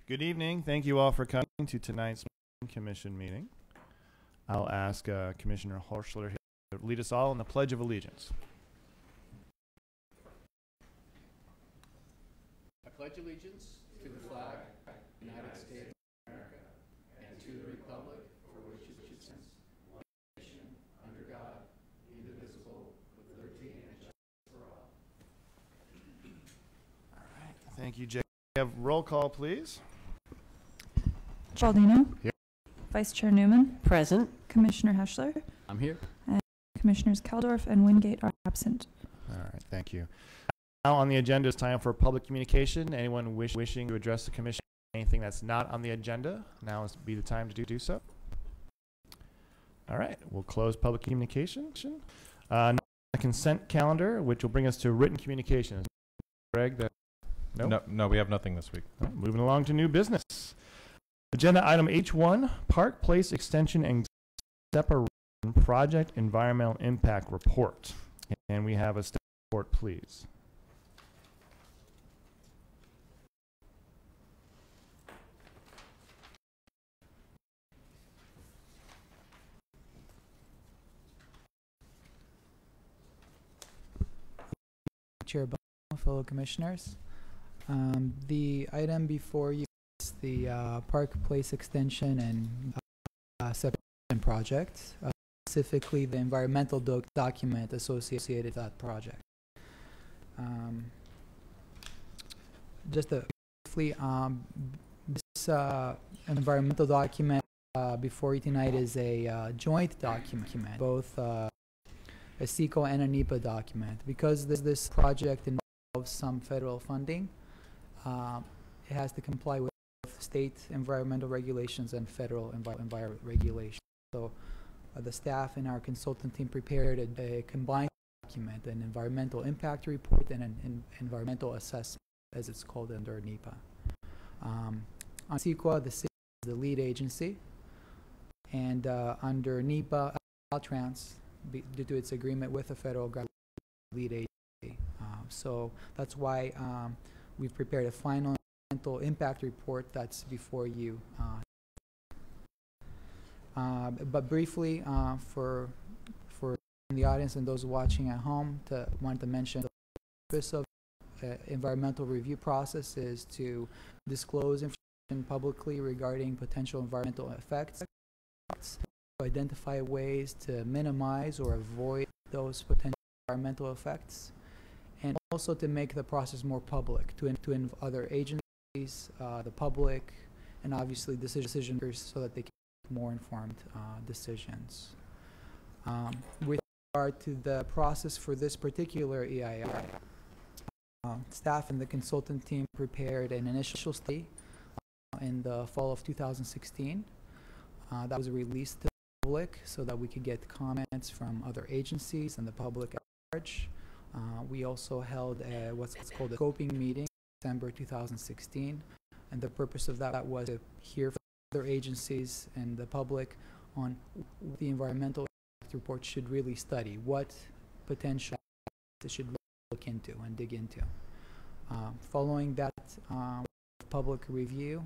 Good evening. Thank you all for coming to tonight's commission meeting. I'll ask Commissioner Horschler to lead us all in the Pledge of Allegiance. I pledge allegiance to the flag of the United States of America and to the republic for which it stands, one nation, under God, indivisible, with liberty and justice for all. All right. Thank you, Jay. Have roll call, please. Baldino. Here. Vice Chair Newman. Present. Commissioner Heschler. I'm here. And Commissioners Keldorf and Wingate are absent. All right. Thank you. Now on the agenda is time for public communication. Anyone wishing to address the commission, anything that's not on the agenda, now is be the time to do so. All right. We'll close public communication. Now the consent calendar, which will bring us to written communications. Greg, No, we have nothing this week. All right, moving along to new business. Agenda item H1, Park Place Extension and Separation Project Environmental Impact Report. And we have a staff report, please. Chair Bono, fellow commissioners. The item before you is the Park Place Extension and Separation Project, specifically the environmental document associated with that project. Just briefly, this environmental document before you tonight is a joint document, both a CEQA and a NEPA document. Because this project involves some federal funding, it has to comply with state environmental regulations and federal environment regulations. So the staff and our consultant team prepared a combined document, an environmental impact report and an environmental assessment, as it's called under NEPA. On CEQA, the city is the lead agency, and under NEPA, Caltrans, due to its agreement with the federal government, lead agency. So that's why we've prepared a final environmental impact report that's before you. But briefly, for the audience and those watching at home, want to mention the purpose of environmental review process is to disclose information publicly regarding potential environmental effects, to identify ways to minimize or avoid those potential environmental effects, and also to make the process more public, to other agencies, the public, and obviously decision makers, so that they can make more informed decisions. With regard to the process for this particular EIR, staff and the consultant team prepared an initial study in the fall of 2016. That was released to the public so that we could get comments from other agencies and the public at large. We also held what's called a scoping meeting in December 2016, and the purpose of that was to hear from other agencies and the public on what the environmental impact report should really study, what potential it should look into and dig into. Following that public review,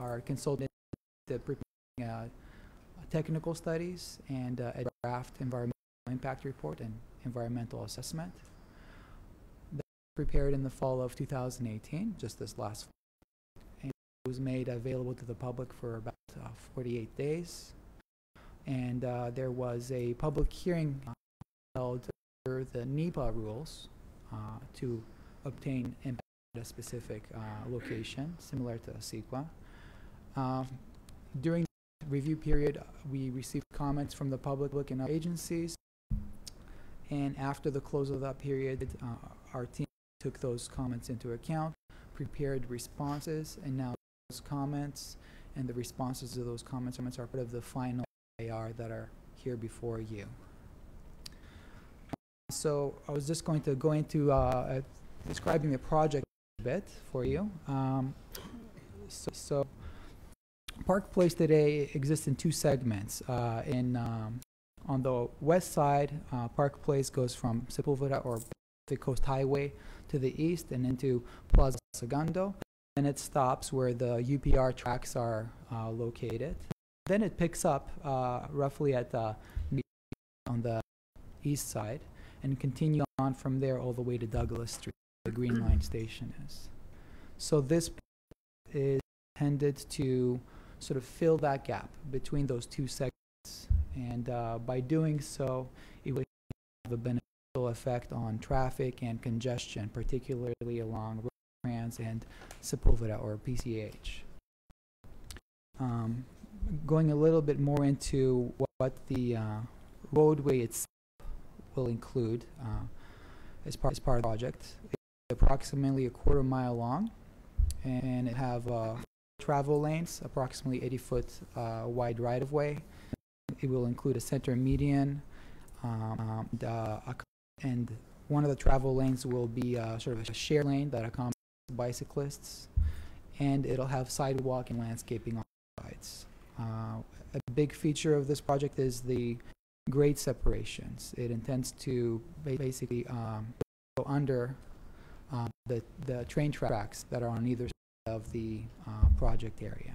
our consultant preparing technical studies and a draft environmental impact report and environmental assessment. That was prepared in the fall of 2018, just this last fall, and it was made available to the public for about 48 days. And there was a public hearing held under the NEPA rules to obtain impact at a specific location, similar to CEQA. During the review period, we received comments from the public and our agencies. And after the close of that period, our team took those comments into account, prepared responses, and now those comments and the responses to those comments are part of the final AR that are here before you. So I was just going to go into describing the project a bit for you. So Park Place today exists in two segments. On the west side, Park Place goes from Sepulveda or Pacific Coast Highway to the east and into Plaza Segundo. then it stops where the UPR tracks are located. Then it picks up roughly at the on the east side and continue on from there all the way to Douglas Street, where the Green Line station is. So this is intended to sort of fill that gap between those two segments, and by doing so, it will have a beneficial effect on traffic and congestion, particularly along Rosecrans and Sepulveda, or PCH. Going a little bit more into what the roadway itself will include as part of the project. It's approximately a quarter-mile long, and it have travel lanes, approximately 80-foot wide right-of-way. It will include a center median, and one of the travel lanes will be sort of a share lane that accommodates bicyclists, and it'll have sidewalk and landscaping on the sides. A big feature of this project is the grade separations. It intends to basically go under the train tracks that are on either side of the project area.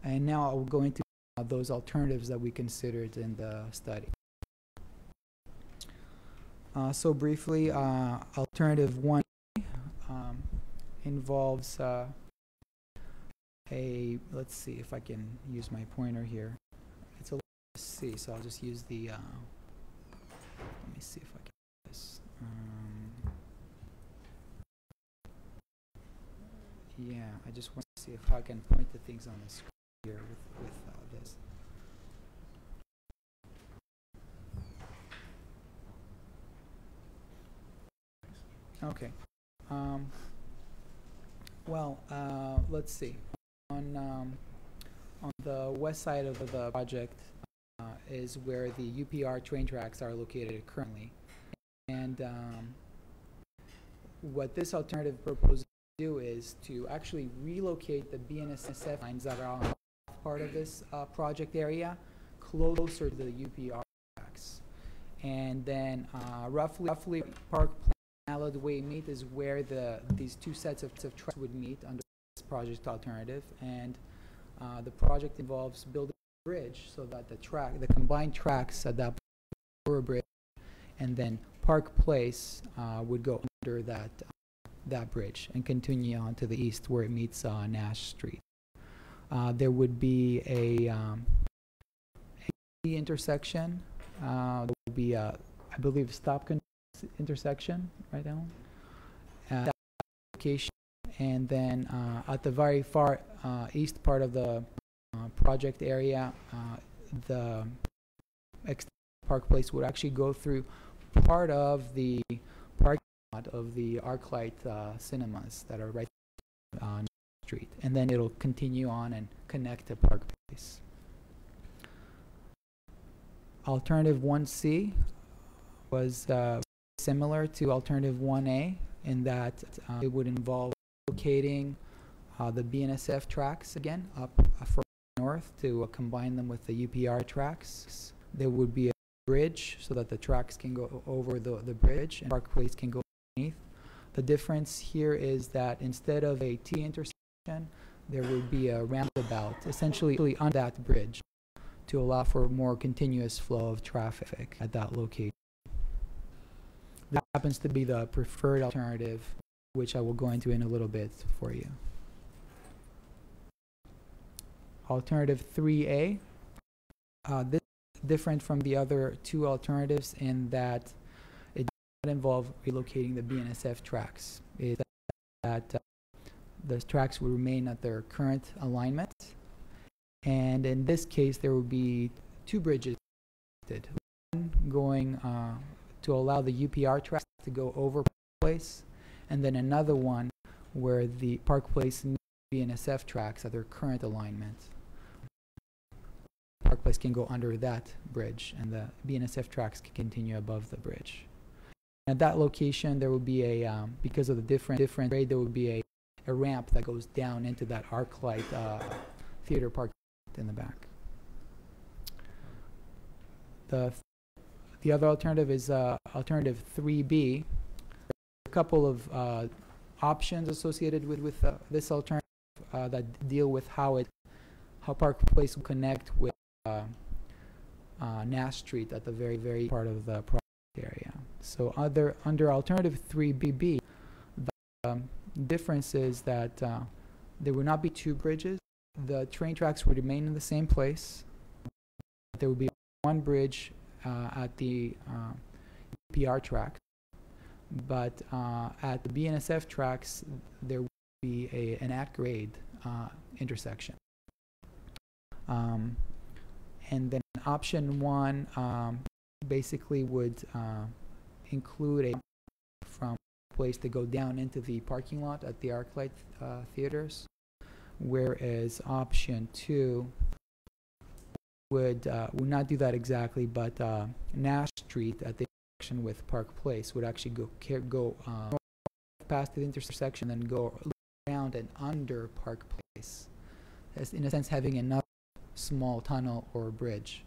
And now I'll go into those alternatives that we considered in the study. So briefly, alternative 1 involves let's see if I can use my pointer here. It's a C, so I'll just use the, let me see if I can do this. Yeah, I just want to see if I can point to things on the screen here with this. Okay. Well, let's see. On the west side of the project is where the UPR train tracks are located currently. And what this alternative proposes to do is to actually relocate the BNSF lines that are on the part of this project area closer to the UPR tracks. And then roughly Park Allied Way meet is where these two sets of tracks would meet under this project alternative. And the project involves building a bridge so that the combined tracks at that over a bridge, and then Park Place would go under that bridge and continue on to the east where it meets Nash Street. There would be a intersection. There would be I believe, stop intersection, right, Alan? That location, and then at the very far east part of the project area, the Park Place would actually go through part of the parking lot of the ArcLight cinemas that are right on the street, and then it'll continue on and connect to Park Place. Alternative 1C was similar to alternative 1A in that it would involve locating the BNSF tracks again up further north to combine them with the UPR tracks. There would be a bridge so that the tracks can go over the bridge and Park Place can go underneath. The difference here is that instead of a T intersection, there would be a roundabout essentially on that bridge to allow for a more continuous flow of traffic at that location. That happens to be the preferred alternative, which I will go into in a little bit for you. Alternative 3A. This is different from the other two alternatives in that it does not involve relocating the BNSF tracks. It that the tracks will remain at their current alignment. And in this case, there will be two bridges, one going to allow the UPR tracks to go over Park Place, and then another one where the Park Place and BNSF tracks at their current alignment. Park Place can go under that bridge, and the BNSF tracks can continue above the bridge. At that location, there will be a, because of the different grade, there will be a ramp that goes down into that ArcLight theater park in the back. The other alternative is alternative 3B. A couple of options associated with this alternative that deal with how Park Place will connect with Nash Street at the very part of the project area. So under alternative 3BB, the difference is that there will not be two bridges. The train tracks would remain in the same place. There will be one bridge at the PR track, but at the BNSF tracks there will be an at-grade intersection. And then option 1 basically would include a from place to go down into the parking lot at the ArcLight theaters, whereas option 2 would not do that exactly, but Nash Street at the intersection with Park Place would actually go past the intersection and go around and under Park Place, as in a sense having another small tunnel or bridge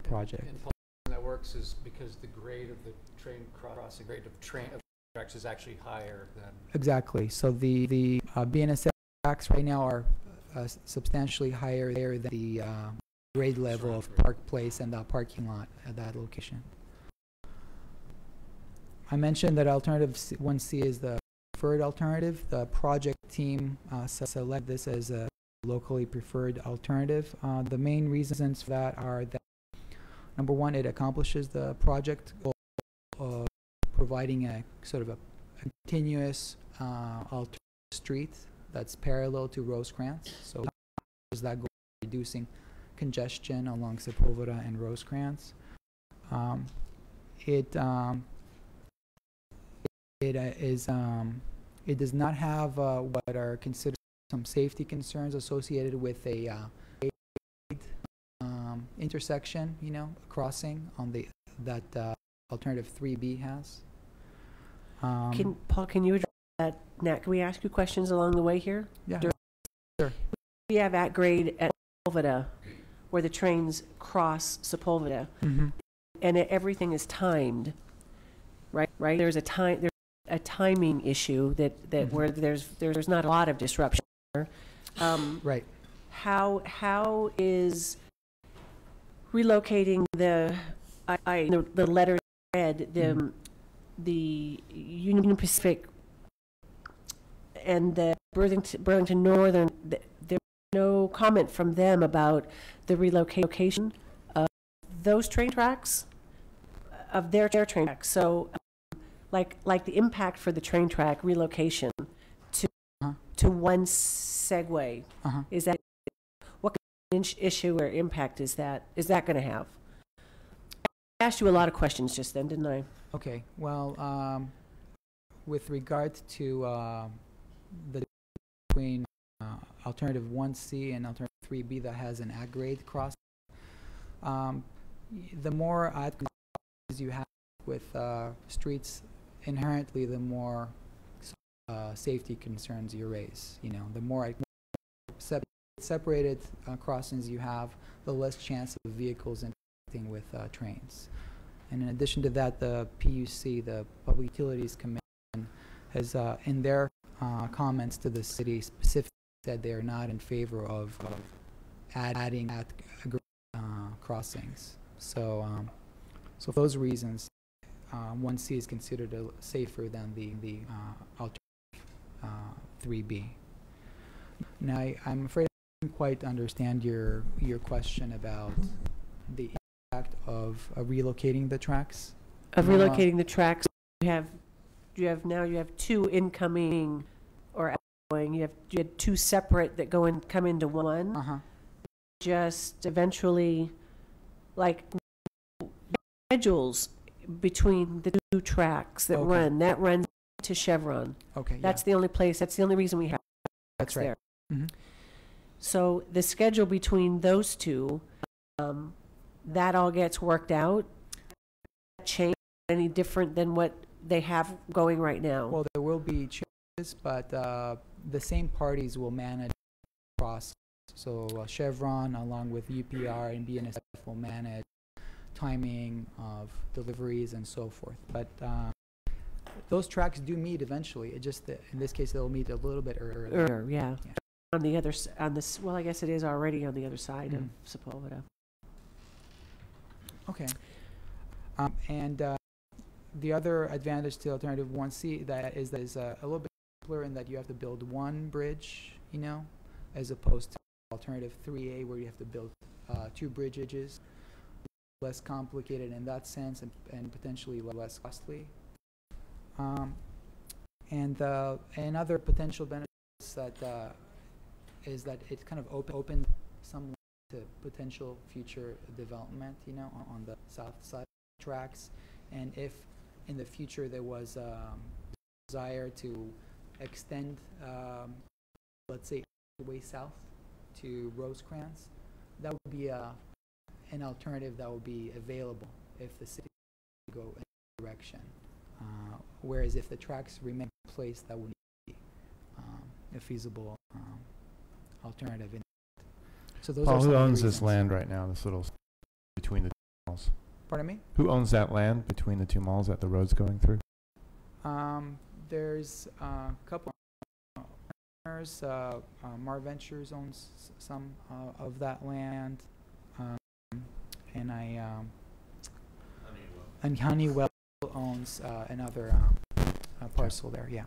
project. And Paul, that works is because the grade of the train crossing, grade of train of tracks is actually higher than. Exactly. So the BNSF tracks right now are substantially higher there than the grade level of Park Place and the parking lot at that location. I mentioned that alternative 1C is the preferred alternative. The project team select this as a locally preferred alternative. The main reasons for that are that, number one, it accomplishes the project goal of providing a sort of a continuous alternative street that's parallel to Rosecrans. So is that goal of reducing congestion along Sepulveda and Rosecrans. It does not have what are considered some safety concerns associated with a intersection, crossing on that alternative 3B has. Paul, can you address that? Nat, can we ask you questions along the way here? Yeah, sure. We have at grade at Sepulveda, where the trains cross Sepulveda, and everything is timed, right? There's a timing issue that where there's not a lot of disruption. Right. How is relocating the letters read the Union Pacific and the Burlington Northern? There's no comment from them about the relocation of those train tracks, of their train tracks. So, like the impact for the train track relocation to one Segway, is that what kind of issue or impact is that going to have? I asked you a lot of questions just then, didn't I? Okay. Well, with regard to the between alternative 1C and alternative 3B that has an at-grade crossing, the more at-grades you have with streets, inherently the more safety concerns you raise. The more separated crossings you have, the less chance of vehicles interacting with trains. And in addition to that, the PUC, the Public Utilities Commission, has in their comments to the city specifically said they are not in favor of adding crossings. So for those reasons, 1C is considered safer than the alternative 3B. Now, I'm afraid I didn't quite understand your question about the impact of relocating the tracks. Of relocating the tracks, you have two incoming or outgoing. You had two separate that come into one. Just eventually, like schedules between the two tracks that runs to Chevron. Okay. That's the only place. That's the only reason we have tracks there. So the schedule between those two, that all gets worked out. Change any different than what they have going right now? Well, there will be changes, but the same parties will manage the process. So Chevron, along with UPR and BNSF, will manage timing of deliveries and so forth. But those tracks do meet eventually. It just that in this case they'll meet a little bit earlier. Yeah. Yeah. On the other, on this, well, I guess it is already on the other side of Mhm. Sepulveda. Okay. And the other advantage to alternative 1C that is a little bit simpler in that you have to build one bridge, you know, as opposed to alternative 3A where you have to build 2 bridges. Less complicated in that sense and potentially less costly. And another potential benefits that is that it kind of opens some to potential future development, you know, on the south side tracks. And if in the future there was desire to extend, let's say, way south to Rosecrans, that would be an alternative that would be available if the city go in that direction. Whereas if the tracks remain in place, that would be a feasible alternative. So those Paul, are some who of the owns this reasons. land right now, this little between the two malls? Pardon me? Who owns that land between the two malls that the road's going through? There's a couple owners. Mar Ventures owns some of that land, and Honeywell owns another parcel there. Yeah.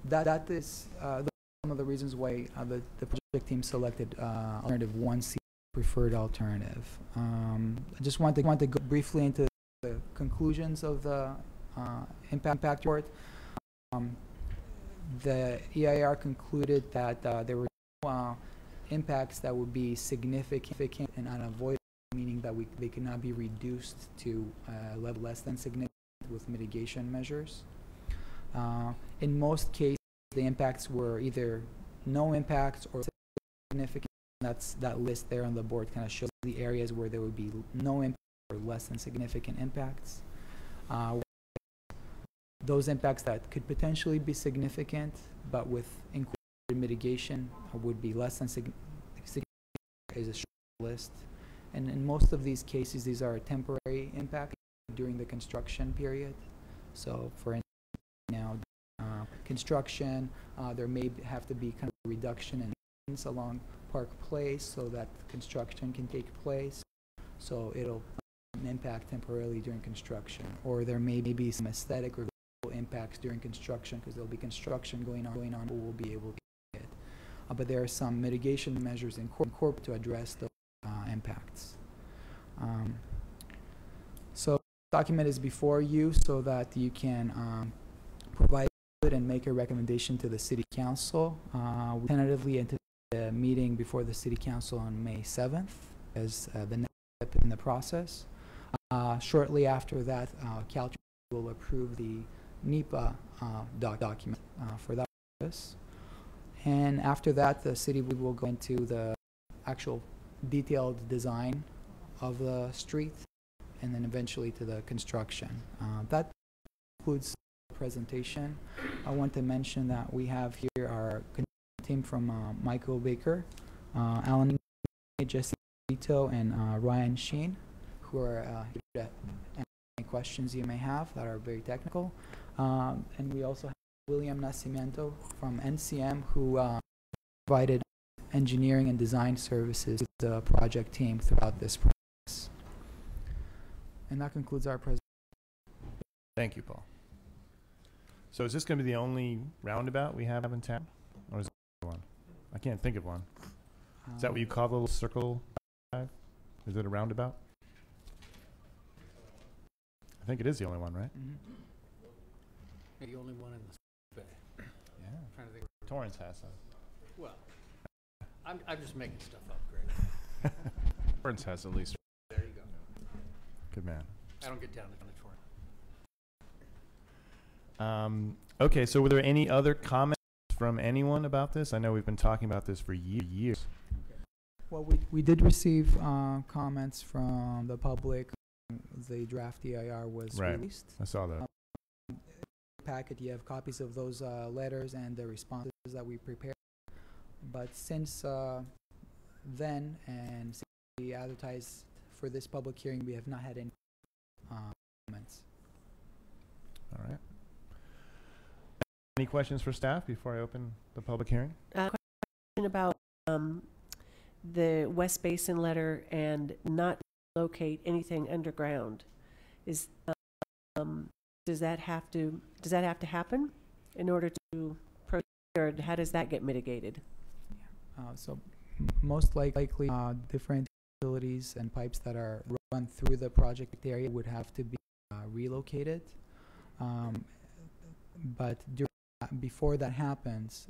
That is one of the reasons why the project team selected alternative 1C preferred alternative. I just want to go briefly into the conclusions of the impact report. The EIR concluded that there were no impacts that would be significant and unavoidable, meaning that they cannot be reduced to a level less than significant with mitigation measures. In most cases, the impacts were either no impacts or significant. That list there on the board kind of shows the areas where there would be no impact or less than significant impacts. Those impacts that could potentially be significant, but with incorporated mitigation, would be less than significant is a short list. And in most of these cases, these are temporary impacts during the construction period. So for instance, now construction, there may have to be kind of a reduction in maintenance along Park Place so that construction can take place. So it'll impact temporarily during construction. Or there may be some aesthetic or visual impacts during construction because there'll be construction going on, who will be able to get it. But there are some mitigation measures incorporated to address those impacts. So the document is before you so that you can provide it and make a recommendation to the City Council. We tentatively anticipate a meeting before the City Council on May 7th as the next step in the process. Shortly after that, Caltrans will approve the NEPA document for that purpose. And after that, the city will go into the actual detailed design of the street and then eventually to the construction. That concludes the presentation. I want to mention that we have here our team from Michael Baker, Alan, Jesse Vito, and Ryan Sheen, who are here to answer any questions you may have that are very technical. And we also have William Nascimento from NCM, who provided engineering and design services to the project team throughout this process. And that concludes our presentation. Thank you, Paul. So is this going to be the only roundabout we have in town? Or is there one? I can't think of one. Is that what you call the little circle drive? Is it a roundabout? I think it is the only one, right? The only one in the bay. Yeah. I'm trying to think. Torrance has some. Well, I'm just making stuff up, Greg. Burns has at least. There you go. Good man. I don't get down to the Torrance. Okay, so were there any other comments from anyone about this? I know we've been talking about this for years. Well, we did receive comments from the public. The draft EIR was released. I saw that. Packet, you have copies of those letters and the responses that we prepared. But since then, and since we advertised for this public hearing, we have not had any comments. All right. Any questions for staff before I open the public hearing? Question about the West Basin letter and not locate anything underground. Is does that have to happen in order to proceed, or how does that get mitigated? So most likely, different utilities and pipes that are run through the project area would have to be relocated. But before that happens,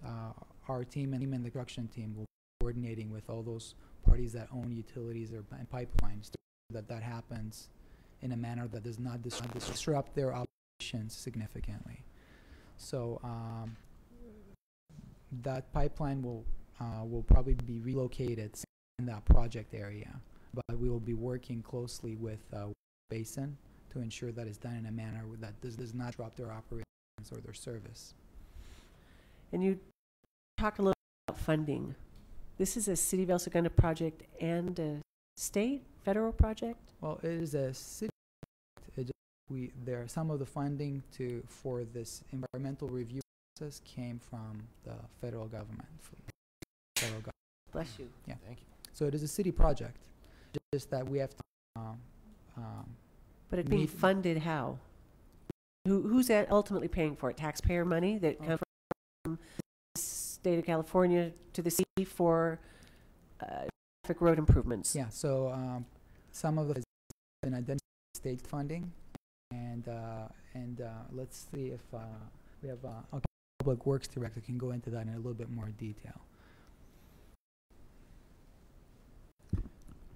our team and the construction team will be coordinating with all those parties that own utilities or pipelines that happens in a manner that does not disrupt their operations significantly. So that pipeline will probably be relocated in that project area, but we will be working closely with Basin to ensure that it's done in a manner that does not disrupt their operations or their service. And you talked a little about funding. This is a City of El Segundo project and a state, federal project? Well, it is a city. There are some of the funding for this environmental review process came from the federal government. Bless you. Yeah. Thank you. So it is a city project. Just that we have to. But it's being funded how? Who's that ultimately paying for it? Taxpayer money that comes from the state of California to the city for traffic road improvements? Yeah. So some of it has been identified state funding, and let's see if we have a public works director can go into that in a little bit more detail.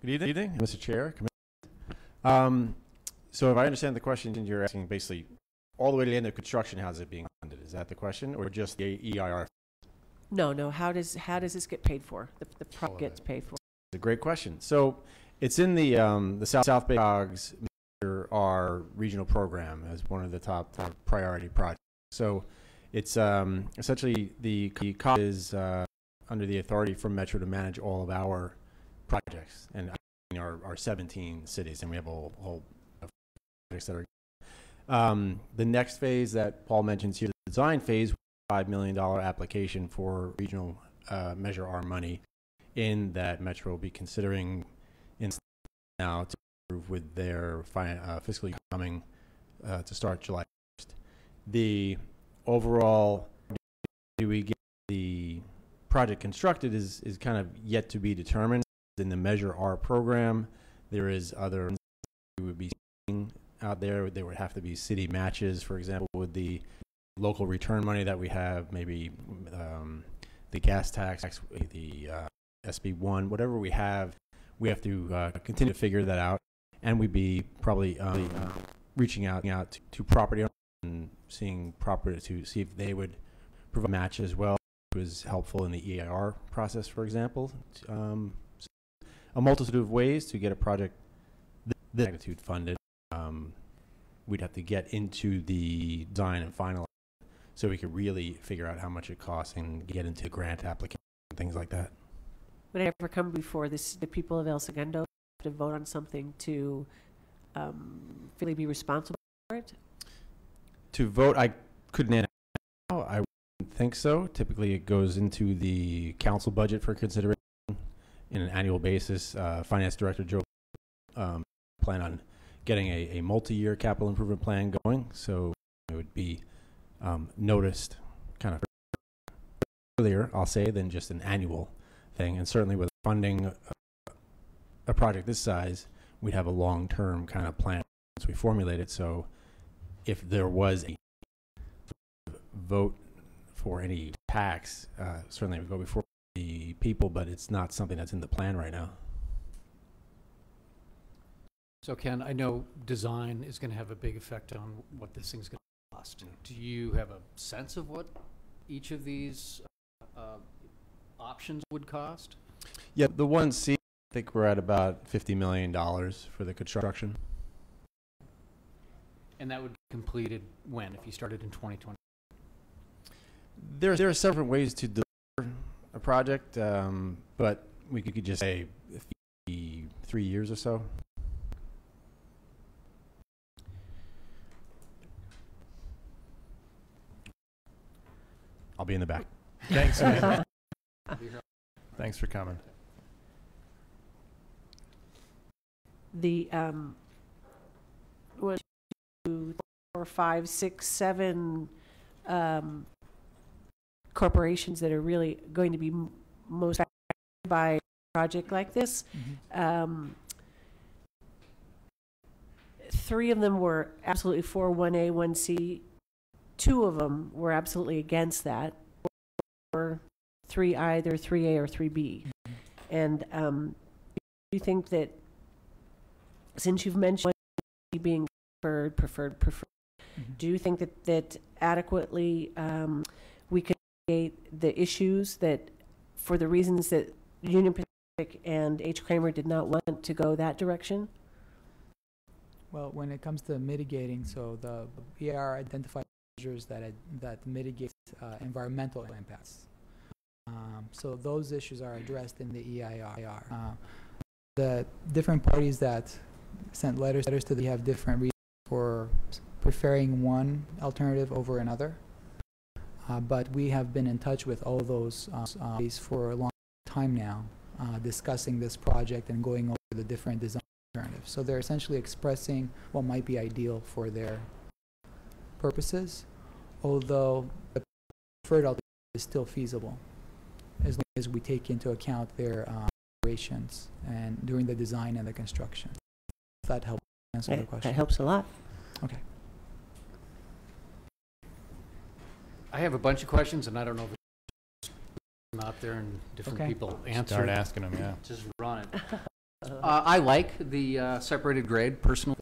Good evening, Mr. Chair. So if I understand the question, you're asking basically all the way to the end of construction, how's it being funded? Is that the question, or just the EIR? No. How does this get paid for? The project gets paid for. It's a great question. So it's in the South Bay COGS, our regional program, as one of the top priority projects. So it's essentially the COGS is under the authority from Metro to manage all of our projects, and our 17 cities, and we have a whole projects that are. The next phase that Paul mentions here, the design phase, $5 million application for regional Measure R money, in that Metro will be considering in now to approve with their fiscal year coming to start July 1st. The overall, do we get the project constructed is kind of yet to be determined. In the Measure R program, there is other we would be seeing out there. There would have to be city matches, for example, with the local return money that we have, maybe the gas tax, the SB1, whatever we have to continue to figure that out. And we'd be probably reaching out to property owners and seeing property to see if they would provide match as well, which was helpful in the EIR process, for example. A multitude of ways to get a project this magnitude funded. We'd have to get into the design and final so we could really figure out how much it costs and get into grant application and things like that. Would it ever come before the people of El Segundo to vote on something to really be responsible for it? To vote, I couldn't answer now. I wouldn't think so. Typically, it goes into the council budget for consideration in an annual basis. Finance Director Joe plan on getting a multi-year capital improvement plan going, so it would be noticed kind of earlier, I'll say, than just an annual thing. And certainly with funding a project this size, we'd have a long-term kind of plan once we formulate it. So if there was a vote for any tax, certainly it would go before the people, but it's not something that's in the plan right now. So Ken, I know design is going to have a big effect on what this thing's going to cost. Do you have a sense of what each of these options would cost? Yeah, the 1C, I think we're at about $50 million for the construction. And that would be completed when, if you started in 2020? There are several ways to deliver a project, but we could just say 3 years or so. I'll be in the back. Thanks, man. Thanks for coming. The 1, 2, 4, 5, 6, 7 corporations that are really going to be most affected by a project like this. 3 of them were absolutely for 1A, 1C. 2 of them were absolutely against that, or 3, either 3A or 3B. And do you think that, since you've mentioned being preferred, do you think that adequately we could mitigate the issues that, for the reasons that Union Pacific and H. Kramer did not want to go that direction? Well, when it comes to mitigating, so the EIR identified measures that mitigate environmental impacts. So those issues are addressed in the EIR. The different parties that sent letters to the have different reasons for preferring one alternative over another. But we have been in touch with all those parties for a long time now, discussing this project and going over the different design alternatives. So they're essentially expressing what might be ideal for their purposes, although the preferred alternative is still feasible, as long as we take into account their operations and during the design and the construction. If that helps answer the question. That helps a lot. Okay. I have a bunch of questions, and I don't know if it's out there and different Okay. people answer. Start asking them, yeah. Just run it. I like the separated grade, personally.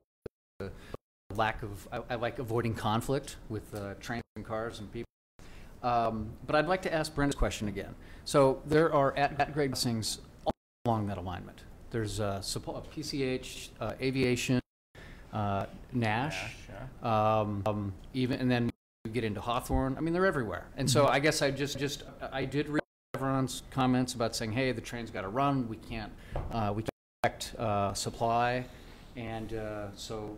Lack of, I like avoiding conflict with trains and cars and people. But I'd like to ask Brenda's question again. So there are at-grade crossings all along that alignment. There's PCH, Aviation, Nash, even, and then you get into Hawthorne. I mean, they're everywhere. And so I guess I did read everyone's comments about saying, hey, the train's got to run. We can't affect supply. And so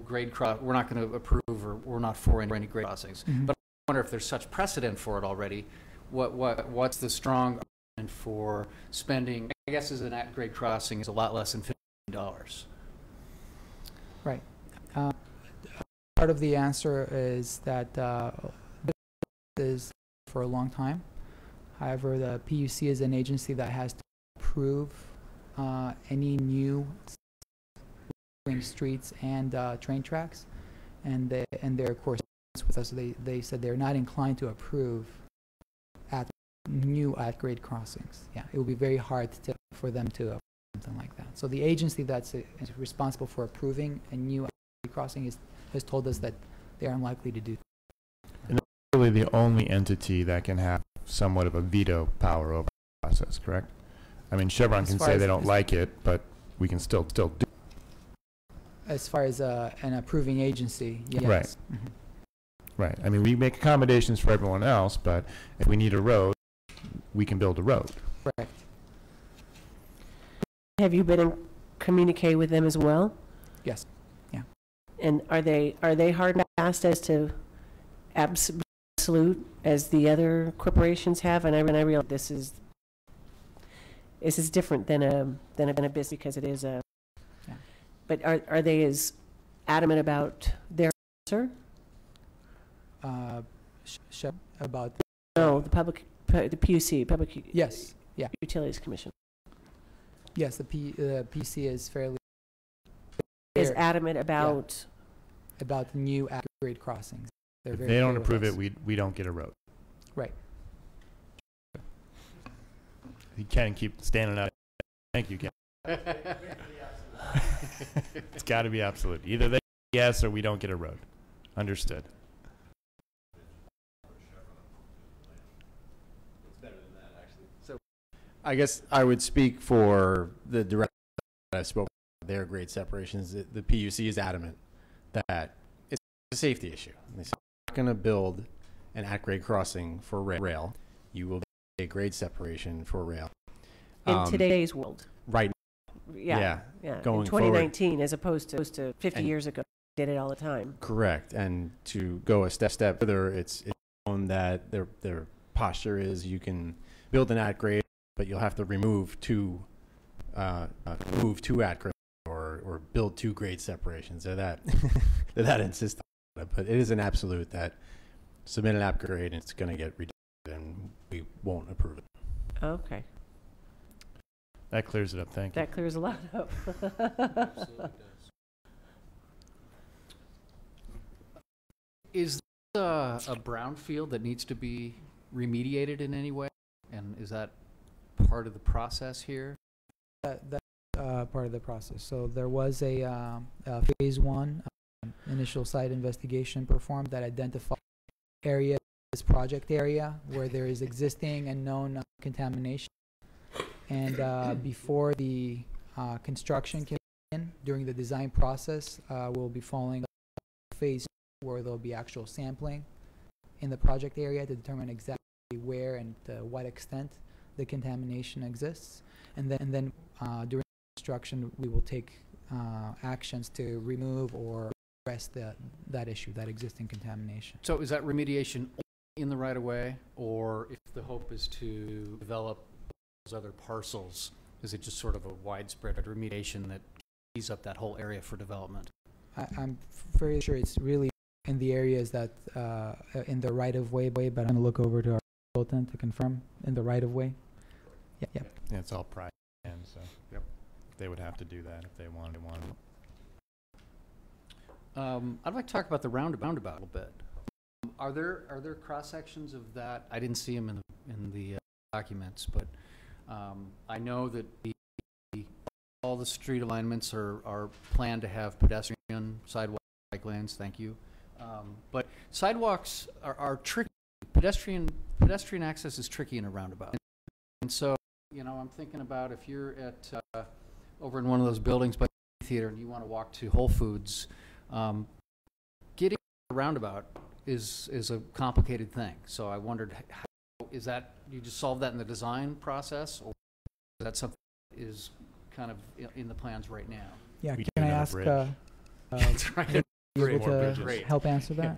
grade cross, we're not going to approve, or we're not for any grade crossings. But I wonder if there's such precedent for it already. What's the strong argument for spending? I guess as an at-grade crossing is a lot less than $15. Right. Part of the answer is that is for a long time. However, the PUC is an agency that has to approve any new streets and train tracks, and their course with us. They said they're not inclined to approve new at-grade crossings. Yeah, it would be very hard for them to approve something like that. So the agency that's responsible for approving a new at-grade crossing has told us that they are unlikely to do. And they're really the only entity that can have somewhat of a veto power over the process, correct? I mean, Chevron can say they don't like it, but we can still do. As far as an approving agency, yes. Right. Right. I mean, we make accommodations for everyone else, but if we need a road, we can build a road. Correct. Have you been in communique with them as well? Yes. Yeah. And are they hard and fast as to absolute as the other corporations have? And I realize this is different than a business, because it is a. Yeah. But are they as adamant about their answer? About No, the PUC, Public yes, yeah, Utilities Commission, yes. The PC is fairly is adamant about new at-grade crossings. If they don't approve it, we don't get a road. Right. You can't keep standing out. Thank you, Ken. It's got to be absolute. Either they yes or we don't get a road. Understood. I guess I would speak for the director that I spoke about their grade separations. The PUC is adamant that it's a safety issue. They say, we're not going to build an at-grade crossing for rail. You will do a grade separation for rail. in today's world. Right. Yeah. Going in 2019, as opposed to 50 years ago, did it all the time. Correct. And to go a step further, it's shown that their posture is you can build an at-grade, but you'll have to remove two at-grade or build 2 grade separations. They're that they're that insistent on it, but it is an absolute that submit an at-grade and it's going to get rejected and we won't approve it. Okay, That clears it up. Thank you. that clears a lot up. Is this a brownfield that needs to be remediated in any way? And is that part of the process here? That's part of the process. So there was a phase 1 initial site investigation performed that identified area, this project area, where there is existing and known contamination. And before the construction came in, during the design process, we'll be following phase where there'll be actual sampling in the project area to determine exactly where and to what extent the contamination exists. And then during construction, we will take actions to remove or address that issue, that existing contamination. So is that remediation in the right of way, or if the hope is to develop those other parcels, is it just sort of a widespread remediation that ease up that whole area for development? I'm fairly sure it's really in the areas that in the right of way, but I'm going to look over to our consultant to confirm in the right of way. Yeah. Yeah, it's all private, and so they would have to do that if they wanted. I'd like to talk about the roundabout a little bit. Are there cross sections of that? I didn't see them in the documents, but I know that all the street alignments are planned to have pedestrian sidewalk bike lanes. Thank you. But sidewalks are tricky. Pedestrian access is tricky in a roundabout, and so I'm thinking about if you're at over in one of those buildings by the theater and you want to walk to Whole Foods, getting a roundabout is a complicated thing. So I wondered, is that you just solve that in the design process, or is that something that is kind of in the plans right now? Yeah. We Can do I another ask? bridge. That's right. Be able More to bridges. help answer that?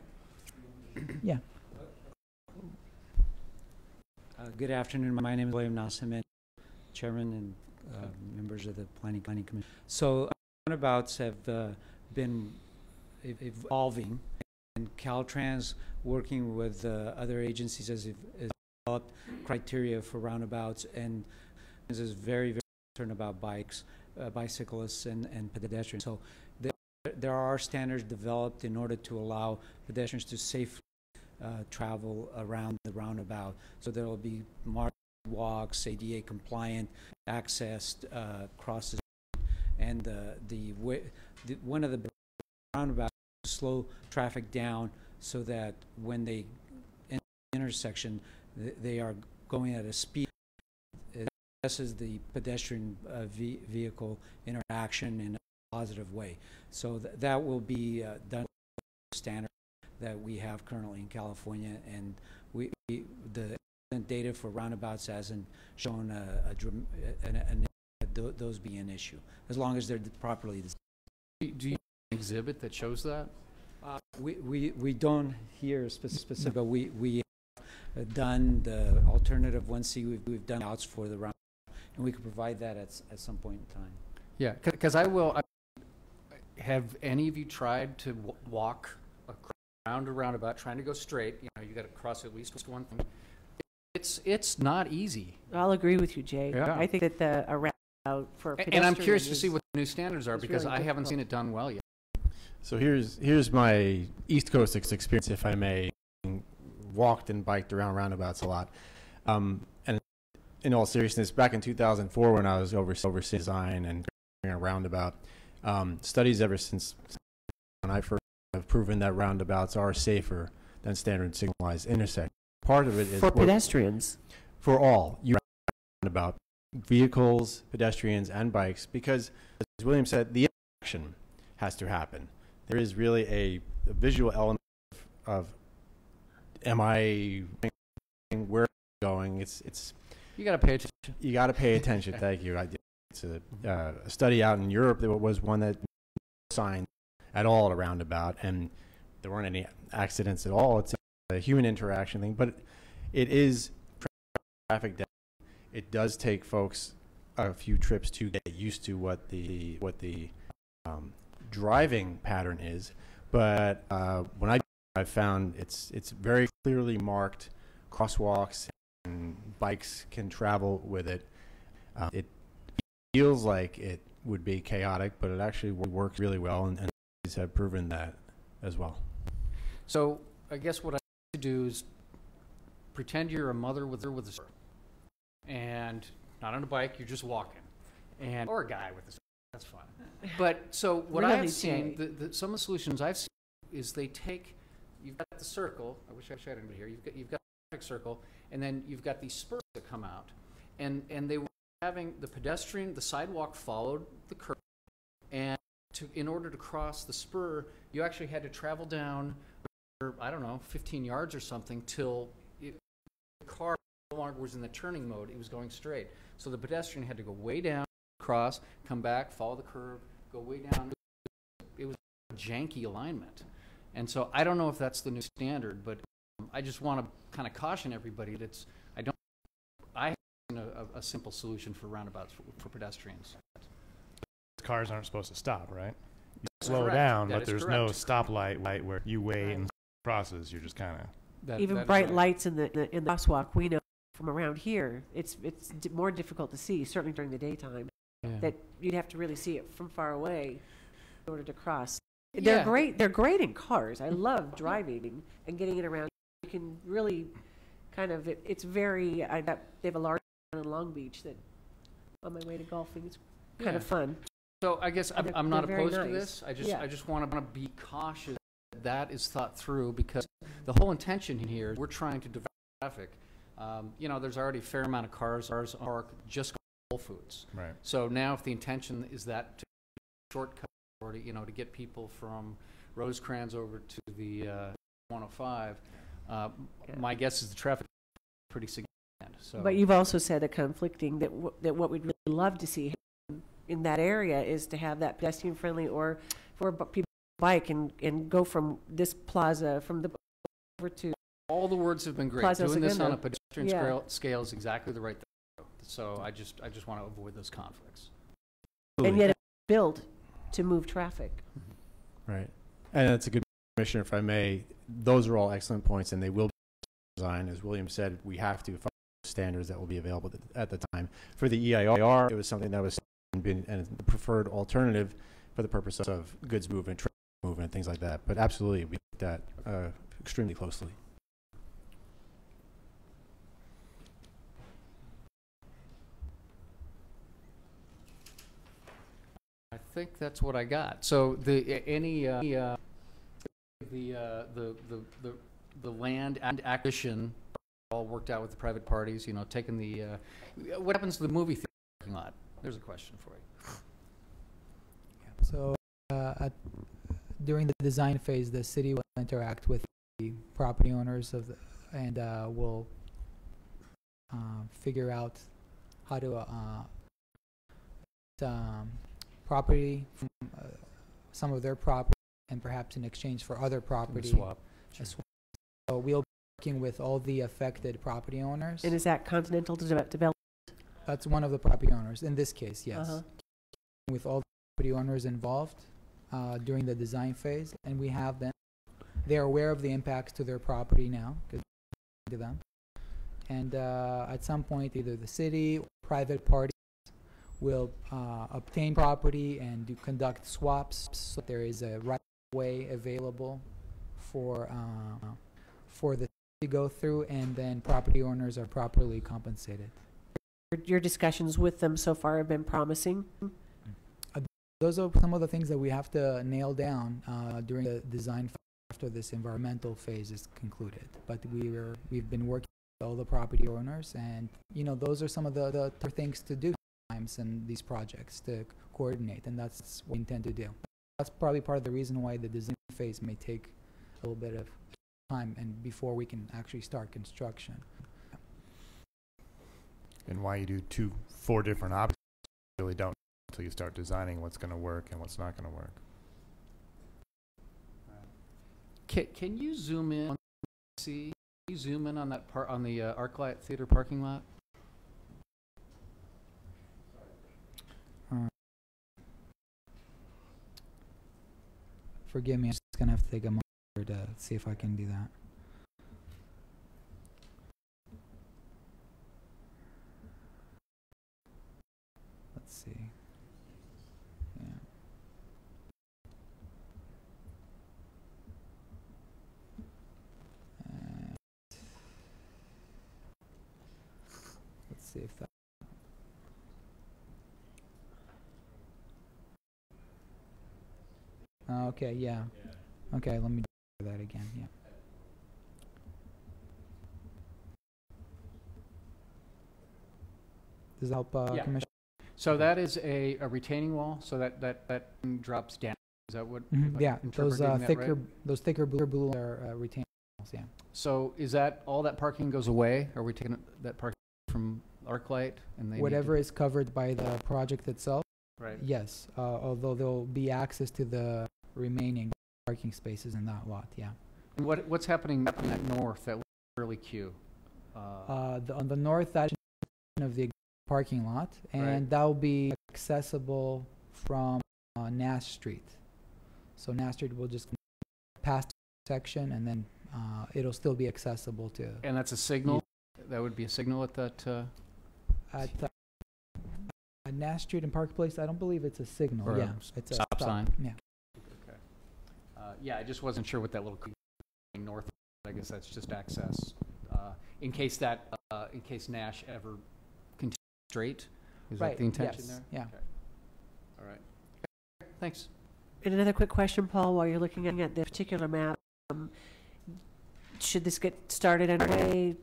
Yeah. Good afternoon. My name is William Nassim, Chairman and members of the Planning Commission. So roundabouts have been evolving, and Caltrans, working with other agencies, has developed criteria for roundabouts, and is very, very concerned about bicyclists and pedestrians. So there are standards developed in order to allow pedestrians to safely travel around the roundabout. So there will be marked walks, ADA compliant, accessed crosses, and one of the roundabouts to slow traffic down so that when they enter the intersection, they are going at a speed that addresses the pedestrian vehicle interaction in a positive way. So that will be done standard that we have currently in California, and the data for roundabouts hasn't shown those be an issue as long as they're properly designed. Do you have an exhibit that shows that? We don't hear specific, but we have done the alternative 1C. We've done outs for the round, and we could provide that at some point in time. Yeah, because have any of you tried to walk around a roundabout, trying to go straight? You got to cross at least one thing. It's not easy. I'll agree with you, Jay. Yeah. I think that a roundabout for And I'm curious to pedestrians see what the new standards are, is because really I haven't difficult. seen it done well yet. So here's my East Coast experience, if I may. Walked and biked around roundabouts a lot. And in all seriousness, back in 2004 when I was overseeing design and a roundabout, studies ever since when I first have proven that roundabouts are safer than standard signalized intersections. Part of it is for pedestrians. for all roundabout vehicles, pedestrians, and bikes, because as William said, the interaction has to happen. There is really a visual element of am I where am I going? It's You got to pay attention. you got to pay attention. Thank you. I did. It's a study out in Europe. There was one that signed at all at a roundabout, and there weren't any accidents at all. It's a human interaction thing, but it is traffic density. It does take folks a few trips to get used to what the driving pattern is. But when I've found it's very clearly marked crosswalks, and bikes can travel with it. It feels like it would be chaotic, but it actually works really well, and these have proven that as well. So I guess what I like to do is pretend you're a mother with a son, and not on a bike, you're just walking, and or a guy with a son. That's fun. But so what Really, I've seen, Jay? some of the solutions I've seen is they take, you've got the circle. I wish I had anybody here. You've got the traffic circle, and then you've got these spurs that come out, and they were having the pedestrian, the sidewalk followed the curb, and in order to cross the spur, you actually had to travel down, I don't know, 15 yards or something till the car no longer was in the turning mode. It was going straight. So the pedestrian had to go way down, cross, come back, follow the curve, go way down. It was a janky alignment. And so I don't know if that's the new standard, but I just want to kind of caution everybody that I have seen a simple solution for roundabouts for pedestrians. Cars aren't supposed to stop, right? You That's slow correct. down, That but is there's no correct. stoplight where you wait and crosses. You're just kind of. Even bright lights in the crosswalk, we know from around here, it's more difficult to see, certainly during the daytime, that you'd have to really see it from far away in order to cross. They're Yeah. great. They're great in cars. I love driving and getting it around. You can really kind of, it's very, they have a large one in Long Beach that on my way to golfing, it's kind of fun. So I guess They're- I'm not they're very opposed to nice. this. I Yeah. just want to be cautious that is thought through, because the whole intention here, we're trying to develop traffic. You know, there's already a fair amount of cars are just Whole Foods. Right. So now if the intention is that to shortcut or to, to get people from Rosecrans over to the 105, my guess is the traffic is pretty significant. So But you've also said a conflicting that what we'd really love to see happen in that area is to have that pedestrian friendly or for people to bike and go from this plaza from the over to all the words have been great. Plaza Doing this on a Segunda. pedestrian Yeah. scale is exactly the right thing to do. So I just want to avoid those conflicts. and yet it's built to move traffic. Right. And that's a good, Commissioner, if I may. Those are all excellent points, and they will be designed. As William said, we have to follow standards that will be available at the time. For the EIR, it was something that was been and the preferred alternative for the purpose of goods movement, traffic movement, things like that. But absolutely, we looked at extremely closely. I think that's what I got. So the land and acquisition all worked out with the private parties. Taking the what happens to the movie theater parking lot? There's a question for you. So during the design phase, the city will interact with the property owners and will figure out how to property from some of their property and perhaps in exchange for other property. Swap. a swap. So we'll be working with all the affected property owners. And is that Continental Development? That's one of the property owners in this case, yes. Uh-huh. With all the property owners involved during the design phase, and we have them. They're aware of the impacts to their property now, because to them. And at some point, either the city or private parties will obtain property and conduct swaps, so there is a right way available for the city to go through, and then property owners are properly compensated. Your discussions with them so far have been promising. Those are some of the things that we have to nail down during the design after this environmental phase is concluded. But we've been working with all the property owners, and those are some of the things to do sometimes in these projects to coordinate, and that's what we intend to do. That's probably part of the reason why the design phase may take a little bit of time and before we can actually start construction. And why you do 4 different options, you really don't until you start designing what's going to work and what's not going to work. Can you zoom in see, can you zoom in on that part on the ArcLight Theater parking lot? Forgive me, I'm just gonna have to take a moment to see if I can do that. Let's see. Yeah. And let's see if that. Okay, yeah. Okay, let me do that again, yeah. Does that help, Yeah. Commissioner? So that is a retaining wall, so that drops down. Is that what? am I Yeah, those interpreting that thicker, right? those thicker blue are retaining walls, yeah. So is that, all that parking goes away? Are we taking that parking from ArcLight and they need to- Whatever is covered by the project itself, Right. yes, although there'll be access to the remaining parking spaces in that lot, yeah. And what's happening up in that north, that early queue? On the north side of the parking lot, and Right. that'll be accessible from Nash Street. So Nash Street will just pass the section, and then it'll still be accessible to And that's a signal? That would be a signal at that, at Nash Street and Park Place. I don't believe it's a signal. Or a Yeah, it's a stop sign? Yeah. Okay. Yeah, I just wasn't sure what that little queue north, I guess that's just access. In case Nash ever continues straight? Is that Right, the intention yes, there? yeah. Okay. All right. Thanks. And another quick question, Paul, while you're looking at the particular map. Should this get started underway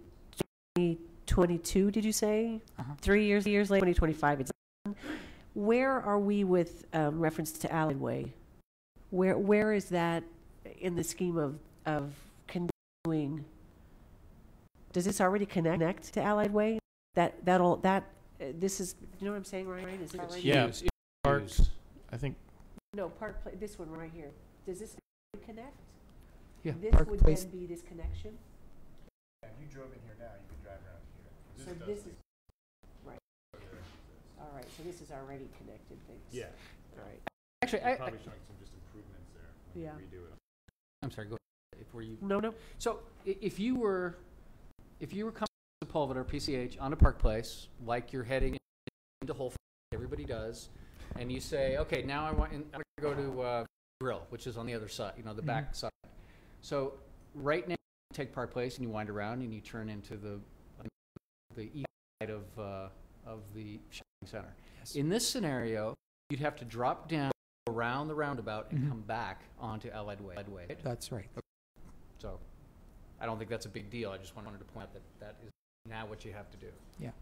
2022, did you say? Uh-huh. 3 years later, 2025. It's done. Where are we with reference to Allied Way? Where is that in the scheme of continuing? Does this already connect to Allied Way? This is, you know what I'm saying, Ryan? Is it already? Yeah. Used. Parks. Used. I think No, Park Place, this one right here. Does this connect? Yeah. This Park would Place. then be this connection? if you drove in here now, you could drive around here. So this is, right. All right, so this is already connected, thanks. Yeah. All right, Actually, showing some just improvements there Yeah. redo it. I'm sorry, go ahead. If were you no, So if you were coming to Sepulveda or PCH onto Park Place, like you're heading into Whole Foods, everybody does, and you say, okay, now I want to go to Grill, which is on the other side, the back side. So right now, you take Park Place and you wind around and you turn into the east side of the shopping center. Yes. In this scenario, you'd have to drop down around the roundabout and Mhm. come back onto Allied Way. Right? That's right. So I don't think that's a big deal. I just wanted to point out that that is now what you have to do. Yeah.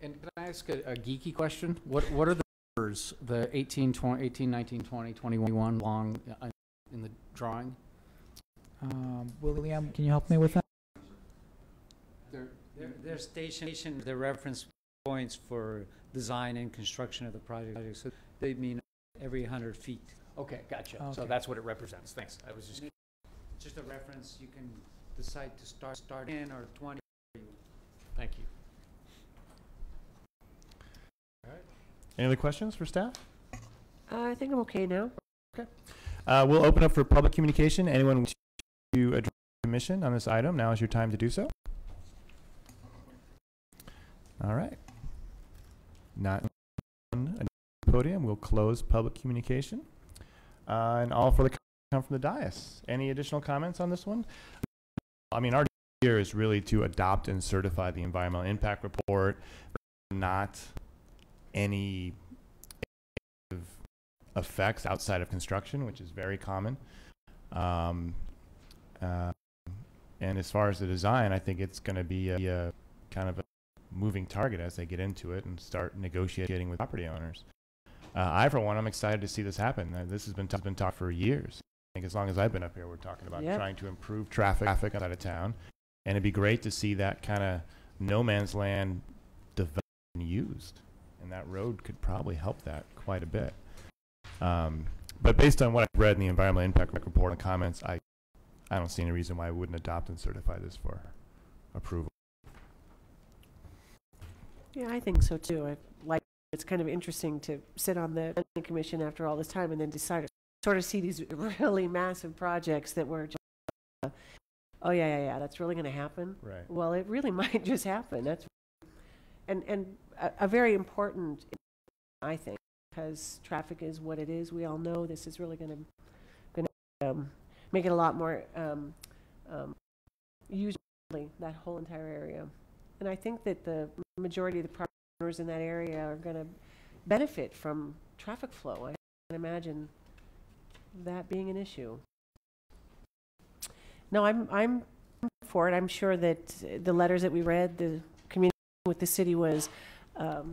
And can I ask a geeky question? What are the numbers, the 18, 19, 20, 21 long in the drawing? William, can you help me with that? They're station, the reference points for design and construction of the project. So they mean every 100 feet. Okay, gotcha. So Okay. that's what it represents. Thanks. I was Just a reference, you can decide to start in or 20. thank you. Any other questions for staff? I think I'm okay now. We'll open up for public communication. Anyone wishing to address the commission on this item, now is your time to do so. All right. Not on a podium. We'll close public communication. And all for the come from the dais. Any additional comments on this one? I mean, our job here is really to adopt and certify the environmental impact report, not any effects outside of construction, which is very common. And as far as the design, I think it's going to be a kind of a moving target as they get into it and start negotiating with property owners. I, for one, I'm excited to see this happen. This has been talked for years. I think as long as I've been up here, we're talking about Yep. trying to improve traffic outside of town. And it'd be great to see that kind of no man's land developed and used. And that road could probably help that quite a bit. But based on what I've read in the environmental impact report and comments, I don't see any reason why I wouldn't adopt and certify this for approval. Yeah, I think so too. It's kind of interesting to sit on the planning commission after all this time and then decide to sort of see these really massive projects that were just, oh yeah, that's really going to happen. Right. Well, it really might just happen. That's and a very important, I think, because traffic is what it is. We all know this is really going to make it a lot more user-friendly, that whole entire area. And I think that the majority of the property owners in that area are going to benefit from traffic flow. I can imagine that being an issue. No, I'm for it. I'm sure that the letters that we read, the communication with the city was,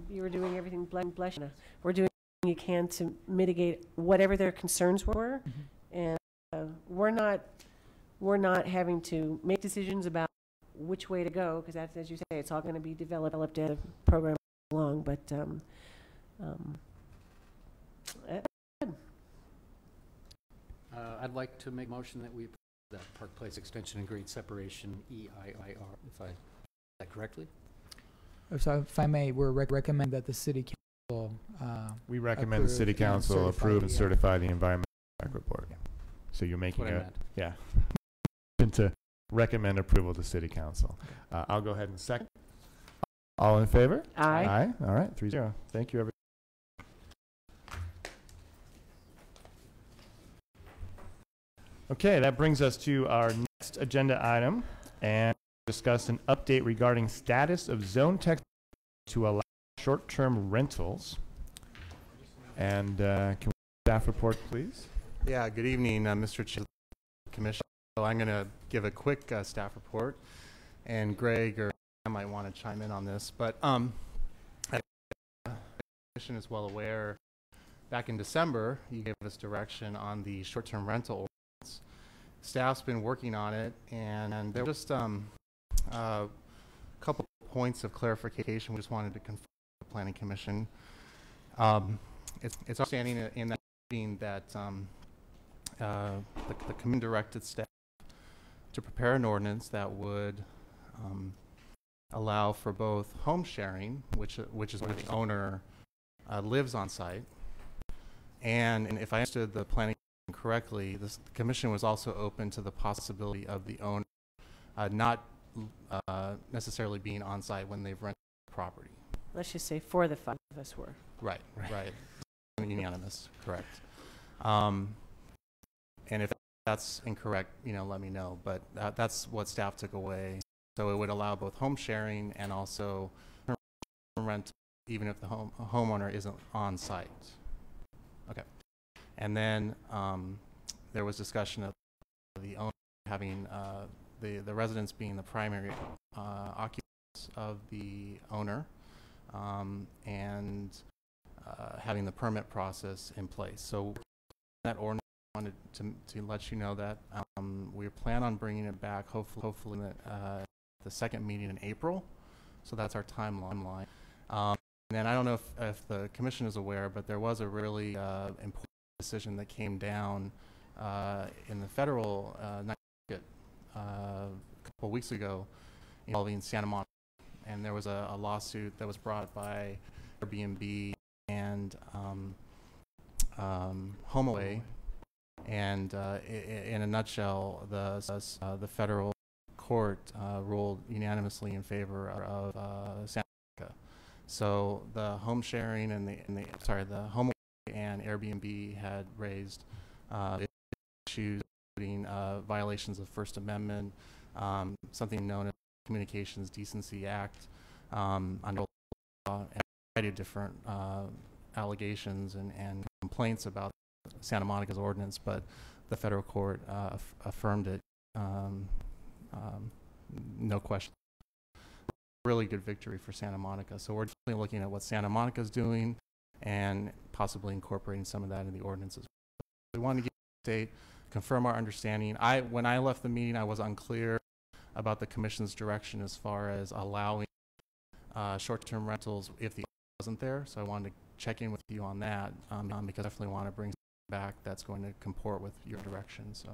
you were doing everything, bless you. We're doing everything you can to mitigate whatever their concerns were, and we're not having to make decisions about which way to go, because that's, as you say, it's all going to be developed as the program along. But I'd like to make a motion that we approve that Park Place Extension and Grade Separation EIIR, if I did that correctly. So if I may, we're recommend that the city council. We recommend the city approve and council certify approve and the, certify the environmental impact report. Yeah. So you're making That's what I a, meant. yeah, to recommend approval to city council. I'll go ahead and second. All in favor? Aye. Aye. All right, 3-0. Thank you, everyone. Okay, that brings us to our next agenda item, and discuss an update regarding status of zone text to allow short-term rentals. And can we staff report, please? Yeah, good evening, Mr. Chair, Commission. So I'm going to give a quick staff report, and Greg or I might want to chime in on this. But the Commission is well aware, back in December, you gave us direction on the short-term rental ordinance. Staff's been working on it, and there were just a couple points of clarification we just wanted to confirm with the Planning Commission. It's understanding in that meeting that the commission directed staff to prepare an ordinance that would allow for both home sharing, which is where the owner lives on site, and if I understood the planning correctly, the commission was also open to the possibility of the owner not necessarily being on site when they've rented the property. Let's just say 4 of the 5 of us were. Right. Unanimous, correct. And if that's incorrect, let me know. But that's what staff took away. So it would allow both home sharing and also rent, even if the homeowner isn't on site. Okay. And then there was discussion of the owner having the residents being the primary occupants of the owner, and having the permit process in place. So that ordinance, I wanted to let you know that we plan on bringing it back hopefully in the second meeting in April. So that's our timeline. And then I don't know if the commission is aware, but there was a really important decision that came down in the federal circuit a couple of weeks ago involving Santa Monica, and there was a lawsuit that was brought by Airbnb and HomeAway, and in a nutshell, the federal court ruled unanimously in favor of Santa Monica. So the home sharing and the HomeAway and Airbnb had raised issues, including violations of First Amendment, something known as Communications Decency Act, under law, and a variety of different allegations and complaints about Santa Monica's ordinance, but the federal court affirmed it, no question. Really good victory for Santa Monica. So we're definitely looking at what Santa Monica's doing and possibly incorporating some of that in the ordinances. We want to get the state, confirm our understanding. When I left the meeting, I was unclear about the commission's direction as far as allowing short-term rentals if the wasn't there. So I wanted to check in with you on that, because I definitely want to bring back that's going to comport with your direction. So,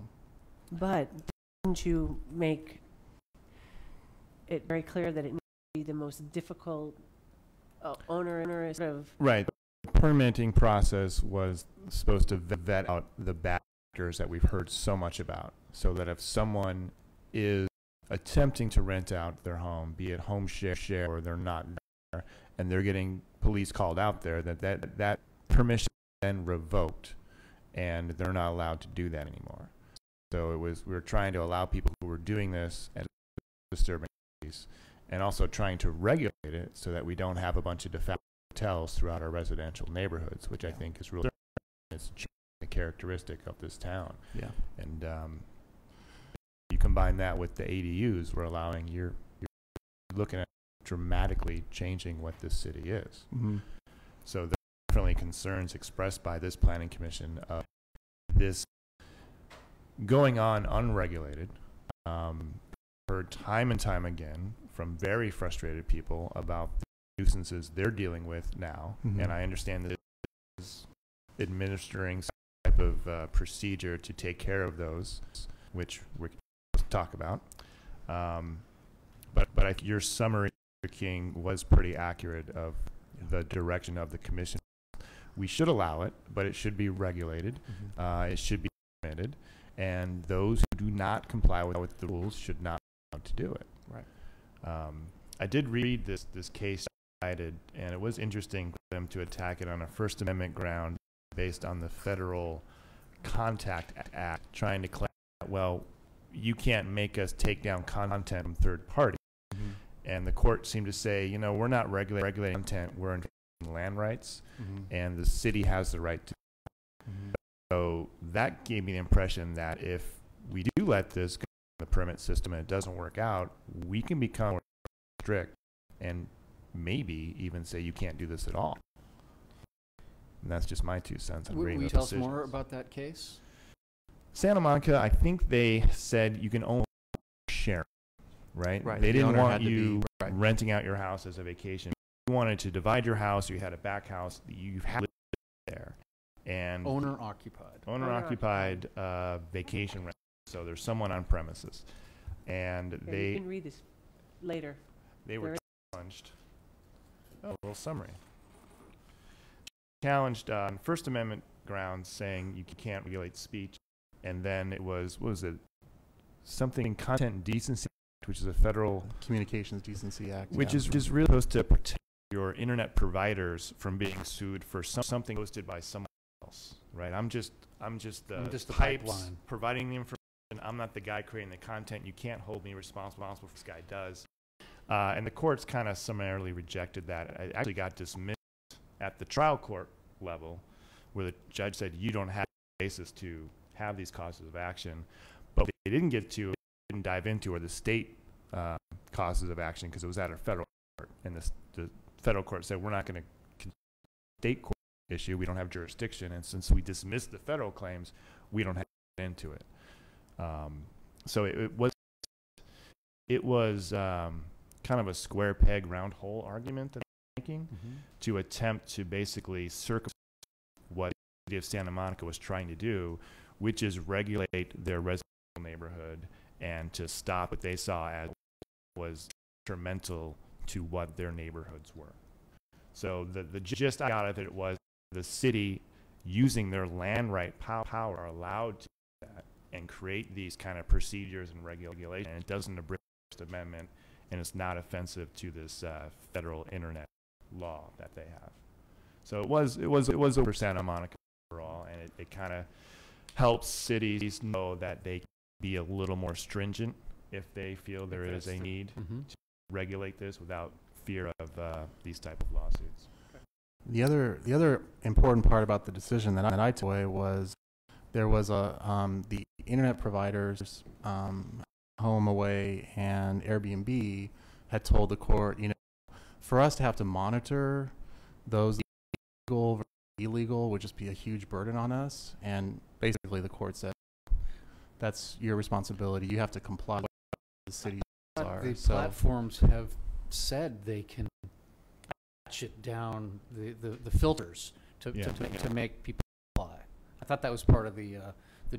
But didn't you make it very clear that it needs to be the most difficult, onerous sort of? Right. The permitting process was supposed to vet out the bad actors that we've heard so much about, so that if someone is attempting to rent out their home, be it home share or they're not there, and they're getting police called out there, that permission is then revoked, and they're not allowed to do that anymore. So we were trying to allow people who were doing this and disturbing police, and also trying to regulate it so that we don't have a bunch of de facto hotels throughout our residential neighborhoods, which I think is really it's a characteristic of this town. yeah. And you combine that with the ADUs, we're allowing you're looking at dramatically changing what this city is. Mm-hmm. So there are definitely concerns expressed by this planning commission of this going on unregulated. Heard time and time again from very frustrated people about the nuisances they're dealing with now. Mhm. And I understand that this is administering some type of procedure to take care of those, which we're going to talk about. But I think your summary, Mr. King, was pretty accurate of the direction of the commission. We should allow it, but it should be regulated. Mm-hmm. It should be permitted, and those who do not comply with the rules should not be allowed to do it. Right. I did read this case cited, and it was interesting for them to attack it on a First Amendment ground based on the Federal Contact Act, trying to claim that, well, you can't make us take down content from third parties. Mm-hmm. And the court seemed to say, you know, we're not regulating content, we're enforcing land rights, Mm-hmm. and the city has the right to. Mm-hmm. So that gave me the impression that if we do let this go in the permit system and it doesn't work out, we can become more strict and maybe even say you can't do this at all. And that's just my 2 cents on Will reading you the tell us decisions. more about that case? Santa Monica, I think they said you can only share, right? Right, They the didn't owner want had to be- you right. renting out your house as a vacation. You wanted to divide your house, you had a back house, you had to live there. And Owner occupied. owner-occupied vacation rental. So there's someone on premises. And Yeah, you they can read this later. were there challenged. Oh, a little summary. Challenged on First Amendment grounds, saying you can't regulate speech. And then it was, what was it? Something in Content Decency Act, which is a federal, Communications Decency Act. which yeah. is really supposed to protect your internet providers from being sued for something hosted by someone else, right? I'm just the just the pipes pipeline. providing the information. I'm not the guy creating the content. You can't hold me responsible for what this guy does. And the courts kind of summarily rejected that. It actually got dismissed at the trial court level, where the judge said you don't have a basis to have these causes of action. But what they didn't get to, didn't dive into, are the state causes of action, because it was at a federal court, and the federal court said we're not going to state court issue. We don't have jurisdiction, and since we dismissed the federal claims, we don't have to get into it. So it was kind of a square peg round hole argument that they're making to attempt to basically circumvent what the city of Santa Monica was trying to do, which is regulate their residential neighborhood and to stop what they saw as was detrimental to what their neighborhoods were. So the gist I got of it was the city, using their land right power, are allowed to do that and create these kind of procedures and regulations. And it doesn't abridge the First Amendment, and it's not offensive to this federal internet law that they have. So it was over Santa Monica overall, and it kind of helps cities know that they can be a little more stringent if they feel there is a need to regulate this without fear of these type of lawsuits. The other important part about the decision that I took away was there was the internet providers, HomeAway and Airbnb, had told the court, for us to have to monitor those legal versus illegal would just be a huge burden on us. And basically, the court said that's your responsibility. You have to comply with what the cities are. The So- platforms have said they can ratchet down the filters to make people comply. I thought that was part of the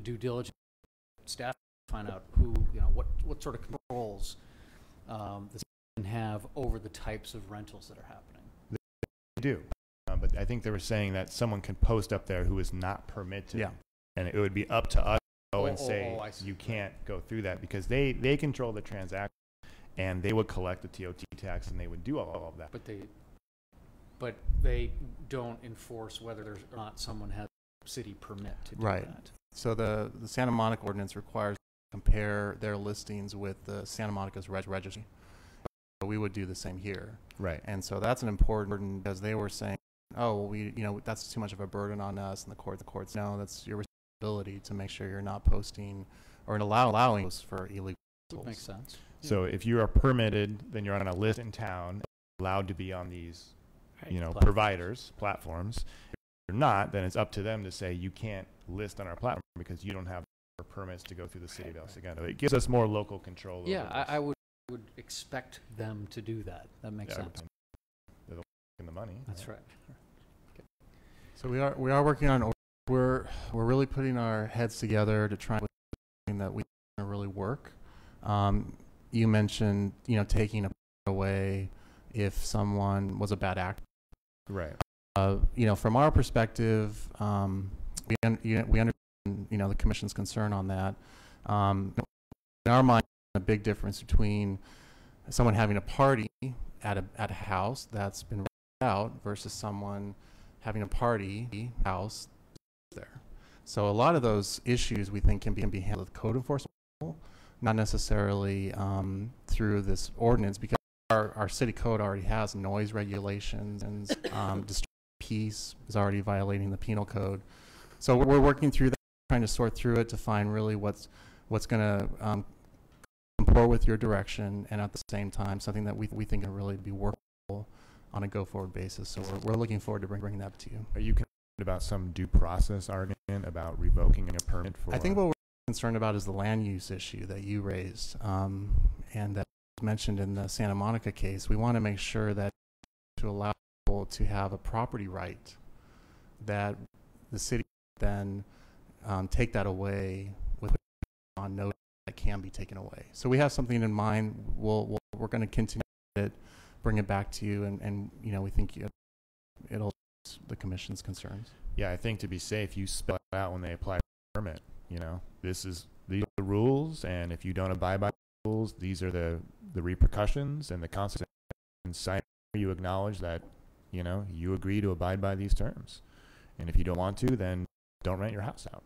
due diligence staff to find out who, what sort of controls the city can have over the types of rentals that are happening. They do. But I think they were saying that someone can post up there who is not permitted. Yeah. And it would be up to us to go and I say, see. you can't go through that, because they control the transaction, and they would collect the TOT tax, and they would do all of that. But they don't enforce whether or not someone has a city permit to do Right. that. So the Santa Monica ordinance requires to compare their listings with the Santa Monica's registry. So we would do the same here. Right. And so that's an important, because they were saying, oh, well, that's too much of a burden on us. And the courts, no, that's your responsibility to make sure you're not posting or allowing those for illegal rentals. Makes sense. So if you are permitted, then you're on a list in town, allowed to be on these, Platforms. platforms. If you're not, then it's up to them to say you can't list on our platform because you don't have permits to go through the city of El Segundo. It gives us more local control. Yeah, over I would expect them to do that. That makes sense. They're the money. That's right. So we are working on, we're really putting our heads together to try something that we can really work. You mentioned, taking a away if someone was a bad actor. Right. From our perspective, we understand, the commission's concern on that. In our mind, a big difference between someone having a party at a house that's been rented out versus someone having a party house there. So a lot of those issues we think can be handled with code enforcement, not necessarily through this ordinance, because our city code already has noise regulations, and disturbing peace is already violating the penal code. So we're working through that, trying to sort through it to find really what's going to comport with your direction, and at the same time something that we think can really be workable on a go-forward basis. So we're looking forward to bringing that to you. Are you concerned about some due process argument about revoking a permit for? I think what we're concerned about is the land use issue that you raised, and that was mentioned in the Santa Monica case. We want to make sure that to allow people to have a property right, that the city then take that away with on notice that can be taken away. So we have something in mind. We're going to continue it, bring it back to you, and we think it'll the commission's concerns. Yeah, I think to be safe, you spell it out when they apply for a permit. These are the rules, and if you don't abide by the rules, these are the repercussions and the consequences. And sign you acknowledge that you agree to abide by these terms, and if you don't want to, then don't rent your house out.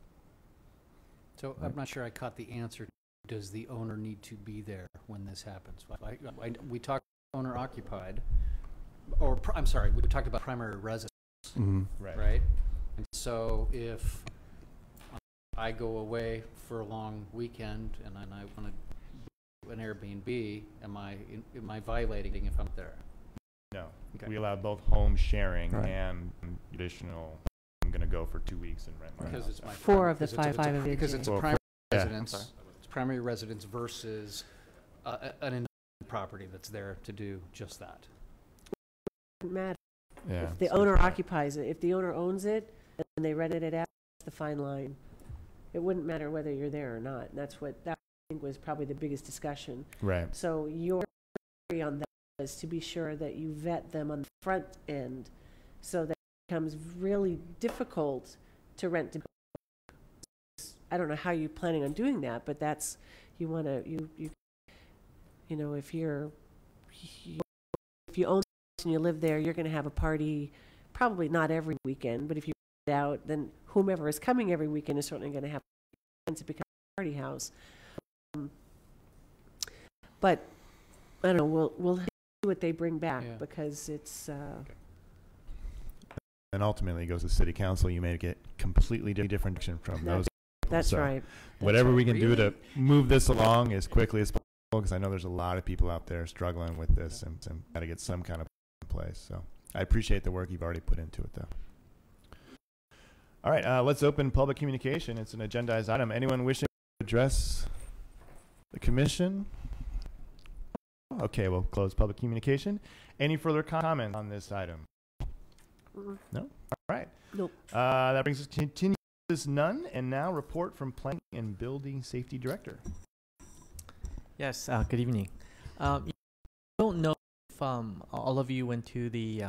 So I'm not sure I caught the answer. Does the owner need to be there when this happens? We talked owner occupied, or I'm sorry, we talked about primary residence, right? And so if I go away for a long weekend and I want to do an Airbnb, am I violating if I'm there? No. Okay. We allow both home sharing Right. and additional. I'm going to go for 2 weeks and rent my Because house it's out. my Four of the because it's a- five of the because it's a Well, primary yeah. residence. It's primary residence versus an investment property that's there to do just that. Doesn't matter. Yeah. If the So- owner occupies it, if the owner owns it and they rented it out, that's the fine line. It wouldn't matter whether you're there or not. And that I think was probably the biggest discussion. Right. So your theory on that is to be sure that you vet them on the front end, so that it becomes really difficult to rent to. I don't know how you're planning on doing that, but that's, you want to, if you own and you live there, you're going to have a party, probably not every weekend, but if you rent it out, then whomever is coming every weekend is certainly going to have to become a party house. But I don't know, we'll see what they bring back, Yeah. because it's And ultimately it goes to city council. You may get completely different direction from those. that's So, right. Whatever right. we can do Really? to move this along as quickly as possible, because I know there's a lot of people out there struggling with this, and got to get some kind of in place. So I appreciate the work you've already put into it, though. All right, let's open public communication. It's an agendized item. Anyone wishing to address the commission? Okay, we'll close public communication. Any further comment on this item? Mm. No? All right. Nope. That brings us to continue Is none, and now report from Planning and Building Safety Director. Yes, good evening. I don't know if all of you went to the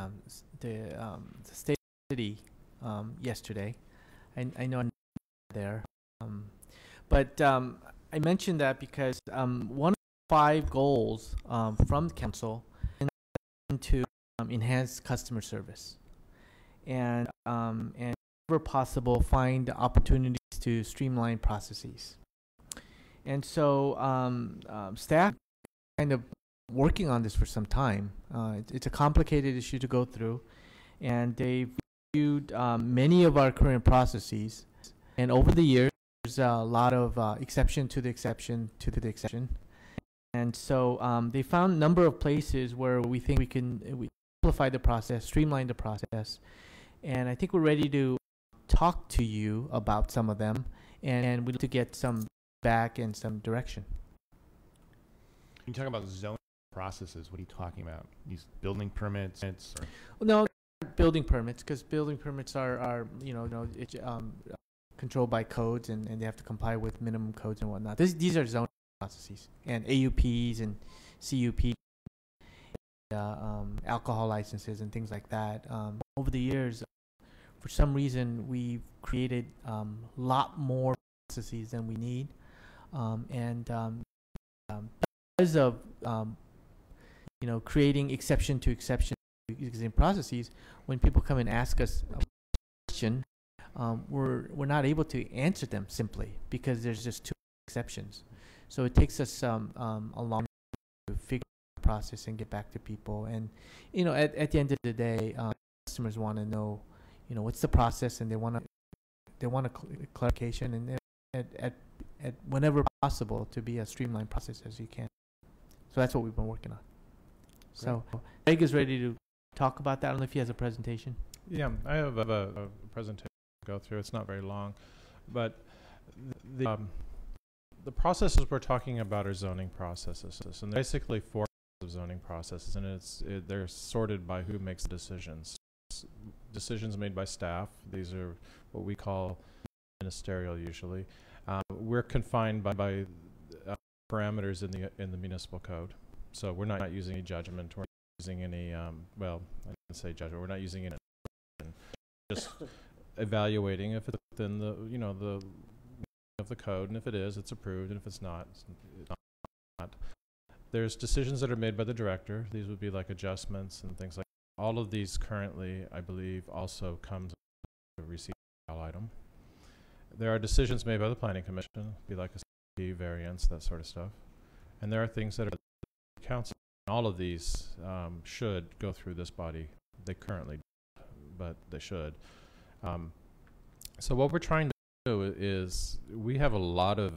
state city yesterday. I know I'm there, but I mentioned that because one of the 5 goals from the council is to enhance customer service, and wherever possible, find opportunities to streamline processes. And so staff kind of working on this for some time. It's a complicated issue to go through, and they've reviewed many of our current processes. And over the years, there's a lot of exception to the exception to the exception. And so they found a number of places where we think we can simplify the process, streamline the process. And I think we're ready to talk to you about some of them, and we'd like to get some back and some direction. You talk about zoning processes. What are you talking about? These building permits? No, building permits, because building permits are it's controlled by codes, and they have to comply with minimum codes and whatnot. These are zoning processes, and AUPs and CUP, alcohol licenses and things like that. Over the years, for some reason, we've created a lot more processes than we need, because of creating exception to exception existing processes. When people come and ask us a question, we're not able to answer them simply because there's just too many exceptions. So it takes us a long time to figure out the process and get back to people. And at the end of the day, customers want to know, what's the process, and they want a clarification, and at whenever possible to be a streamlined process as you can. So that's what we've been working on. Great. So Greg is ready to talk about that. I don't know if he has a presentation. Yeah, I have a presentation to go through. It's not very long, but the processes we're talking about are zoning processes, and basically 4 of zoning processes, and they're sorted by who makes the decisions. Decisions made by staff. These are what we call ministerial usually. We're confined by parameters in the municipal code, so we're not using any judgment. We're not using any well, I didn't say judgment. We're not using any. Just evaluating if it's within the the of the code, and if it is, it's approved, and if it's not, it's not. There's decisions that are made by the director. These would be like adjustments and things like that. All of these currently, I believe, also comes with a receipt item. There are decisions made by the Planning Commission, be like a CP variance, that sort of stuff. And there are things that are the council. All of these should go through this body. They currently do, but they should. So what we're trying to do is, we have a lot of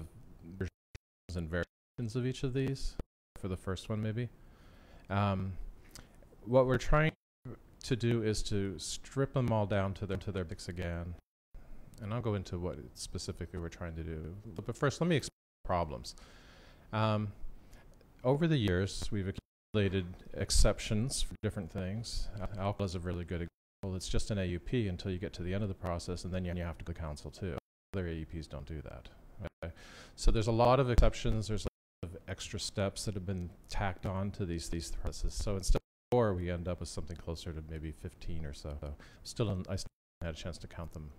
versions and variations of each of these. For the first one, maybe. What we're trying to do is to strip them all down to their basics again. And I'll go into what specifically we're trying to do. But first, let me explain the problems. Over the years, we've accumulated exceptions for different things. Alcohol is a really good example. It's just an AUP until you get to the end of the process, and then you have to go to council too. Other AUPs don't do that. Okay? So there's a lot of exceptions. There's of extra steps that have been tacked on to these processes. So instead of 4, we end up with something closer to maybe 15 or so. I still haven't had a chance to count them.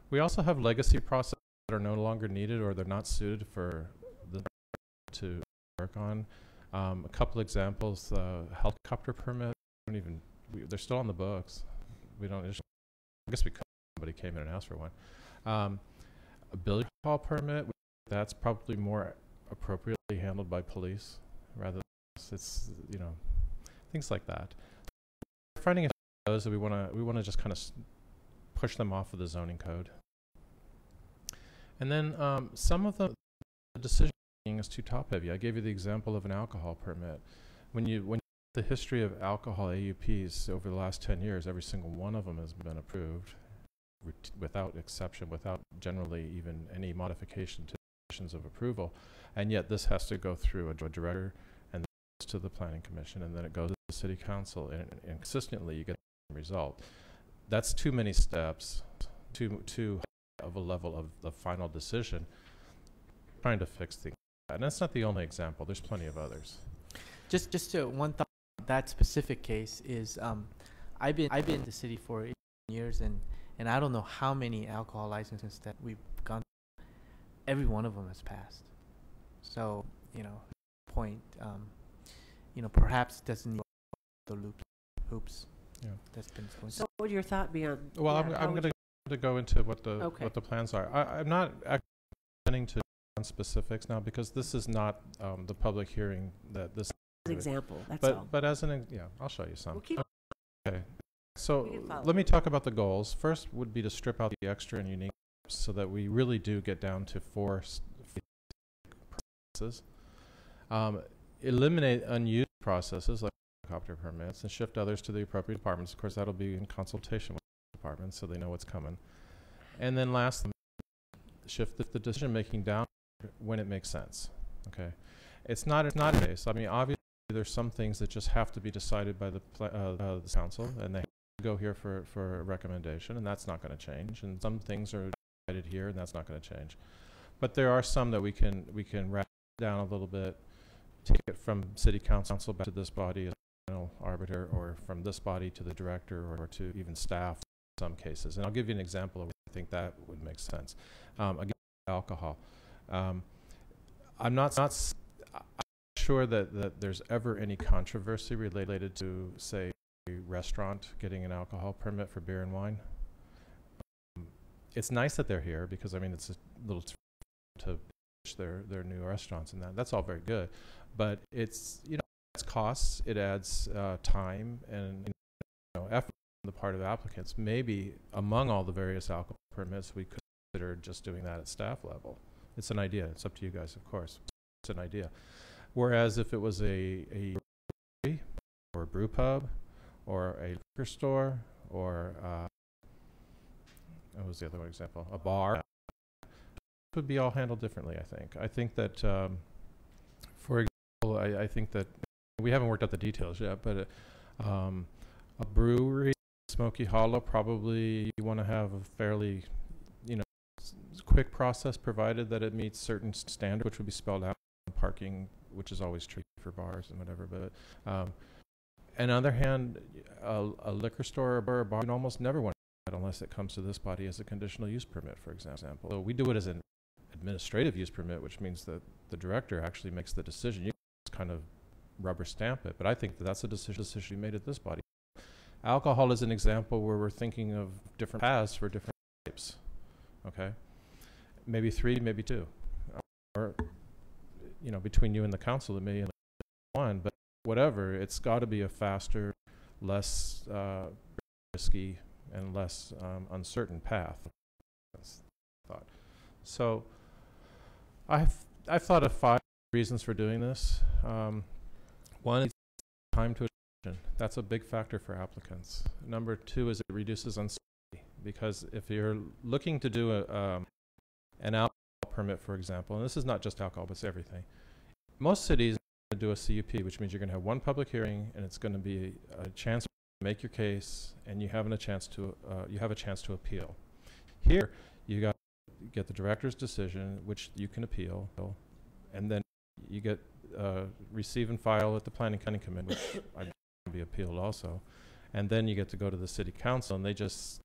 We also have legacy processes that are no longer needed, or they're not suited for the to work on. A couple examples: helicopter permit. They're still on the books. We don't. I guess we could. Somebody came in and asked for one. A billiard hall permit. That's probably more appropriately handled by police, rather than it's things like that. We're finding a those that we want to just kind of push them off of the zoning code. And then some of the decision making is too top heavy. I gave you the example of an alcohol permit. When you the history of alcohol AUPs over the last 10 years, every single one of them has been approved without exception, without generally even any modification to conditions of approval, and yet this has to go through a director and then it goes to the Planning Commission, and then it goes to the City Council, and consistently you get the result. That's too many steps. too high of a level of the final decision, trying to fix things. And that's not the only example. There's plenty of others. Just one thought on that specific case is I've been in the city for 18 years and I don't know how many alcohol licenses that we've gone through. Every one of them has passed. So, point, perhaps it doesn't need the hoops. Yeah. That's been going So what would your thought be on? Well, yeah, I'm going to go into what the Okay. what the plans are. I'm not actually planning to on specifics now because this is not the public hearing that this. An example, that's all. But as an yeah, I'll show you some. We'll keep Okay. We So can follow. let me talk about the goals. First would be to strip out the extra and unique so that we really do get down to four processes. Eliminate unused processes like helicopter permits and shift others to the appropriate departments. Of course, that'll be in consultation with the departments so they know what's coming. And then lastly, shift the decision making down when it makes sense. Okay. It's not a case. I mean, obviously there's some things that just have to be decided by the council and they go here for a recommendation, and that's not going to change. And some things are decided here, and that's not going to change. But there are some that we can wrap down a little bit, take it from city council back to this body as arbiter, or from this body to the director, or to even staff in some cases. And I'll give you an example of where I think that would make sense. Again, alcohol. I'm not sure that there's ever any controversy related to, say, a restaurant getting an alcohol permit for beer and wine. It's nice that they're here because, I mean, it's a little to push their new restaurants and that's all very good. But it's, it's costs, it adds time and effort on the part of applicants. Maybe among all the various alcohol permits, we could consider just doing that at staff level. It's an idea. It's up to you guys, of course. It's an idea. Whereas if it was a brewery or a brew pub or a liquor store or what was the other one example? A bar, it would be all handled differently, I think. I think that, for example, I think that we haven't worked out the details yet, but a brewery, Smoky Hollow, probably you want to have a fairly, quick process provided that it meets certain standards, which would be spelled out in parking, which is always tricky for bars and whatever. But on the other hand, a liquor store or a bar you almost never want to do that unless it comes to this body as a conditional use permit, for example. So we do it as an administrative use permit, which means that the director actually makes the decision. You just kind of rubber stamp it, but I think that's a decision made at this body. Alcohol is an example where we're thinking of different paths for different types. Okay, maybe 3, maybe 2, or between you and the council, it may be 1, but whatever. It's got to be a faster, less risky, and less uncertain path. That's the thought. So I've thought of 5 reasons for doing this. One is time to admission. That's a big factor for applicants. Number 2 is it reduces uncertainty, because if you're looking to do an alcohol permit, for example, and this is not just alcohol, but it's everything. Most cities do a CUP, which means you're going to have one public hearing, and it's going to be a chance to make your case, and you have a chance to appeal. Here, you get the director's decision, which you can appeal, and then you get receive and file at the Planning Commission, which can be appealed also, and then you get to go to the city council, and they just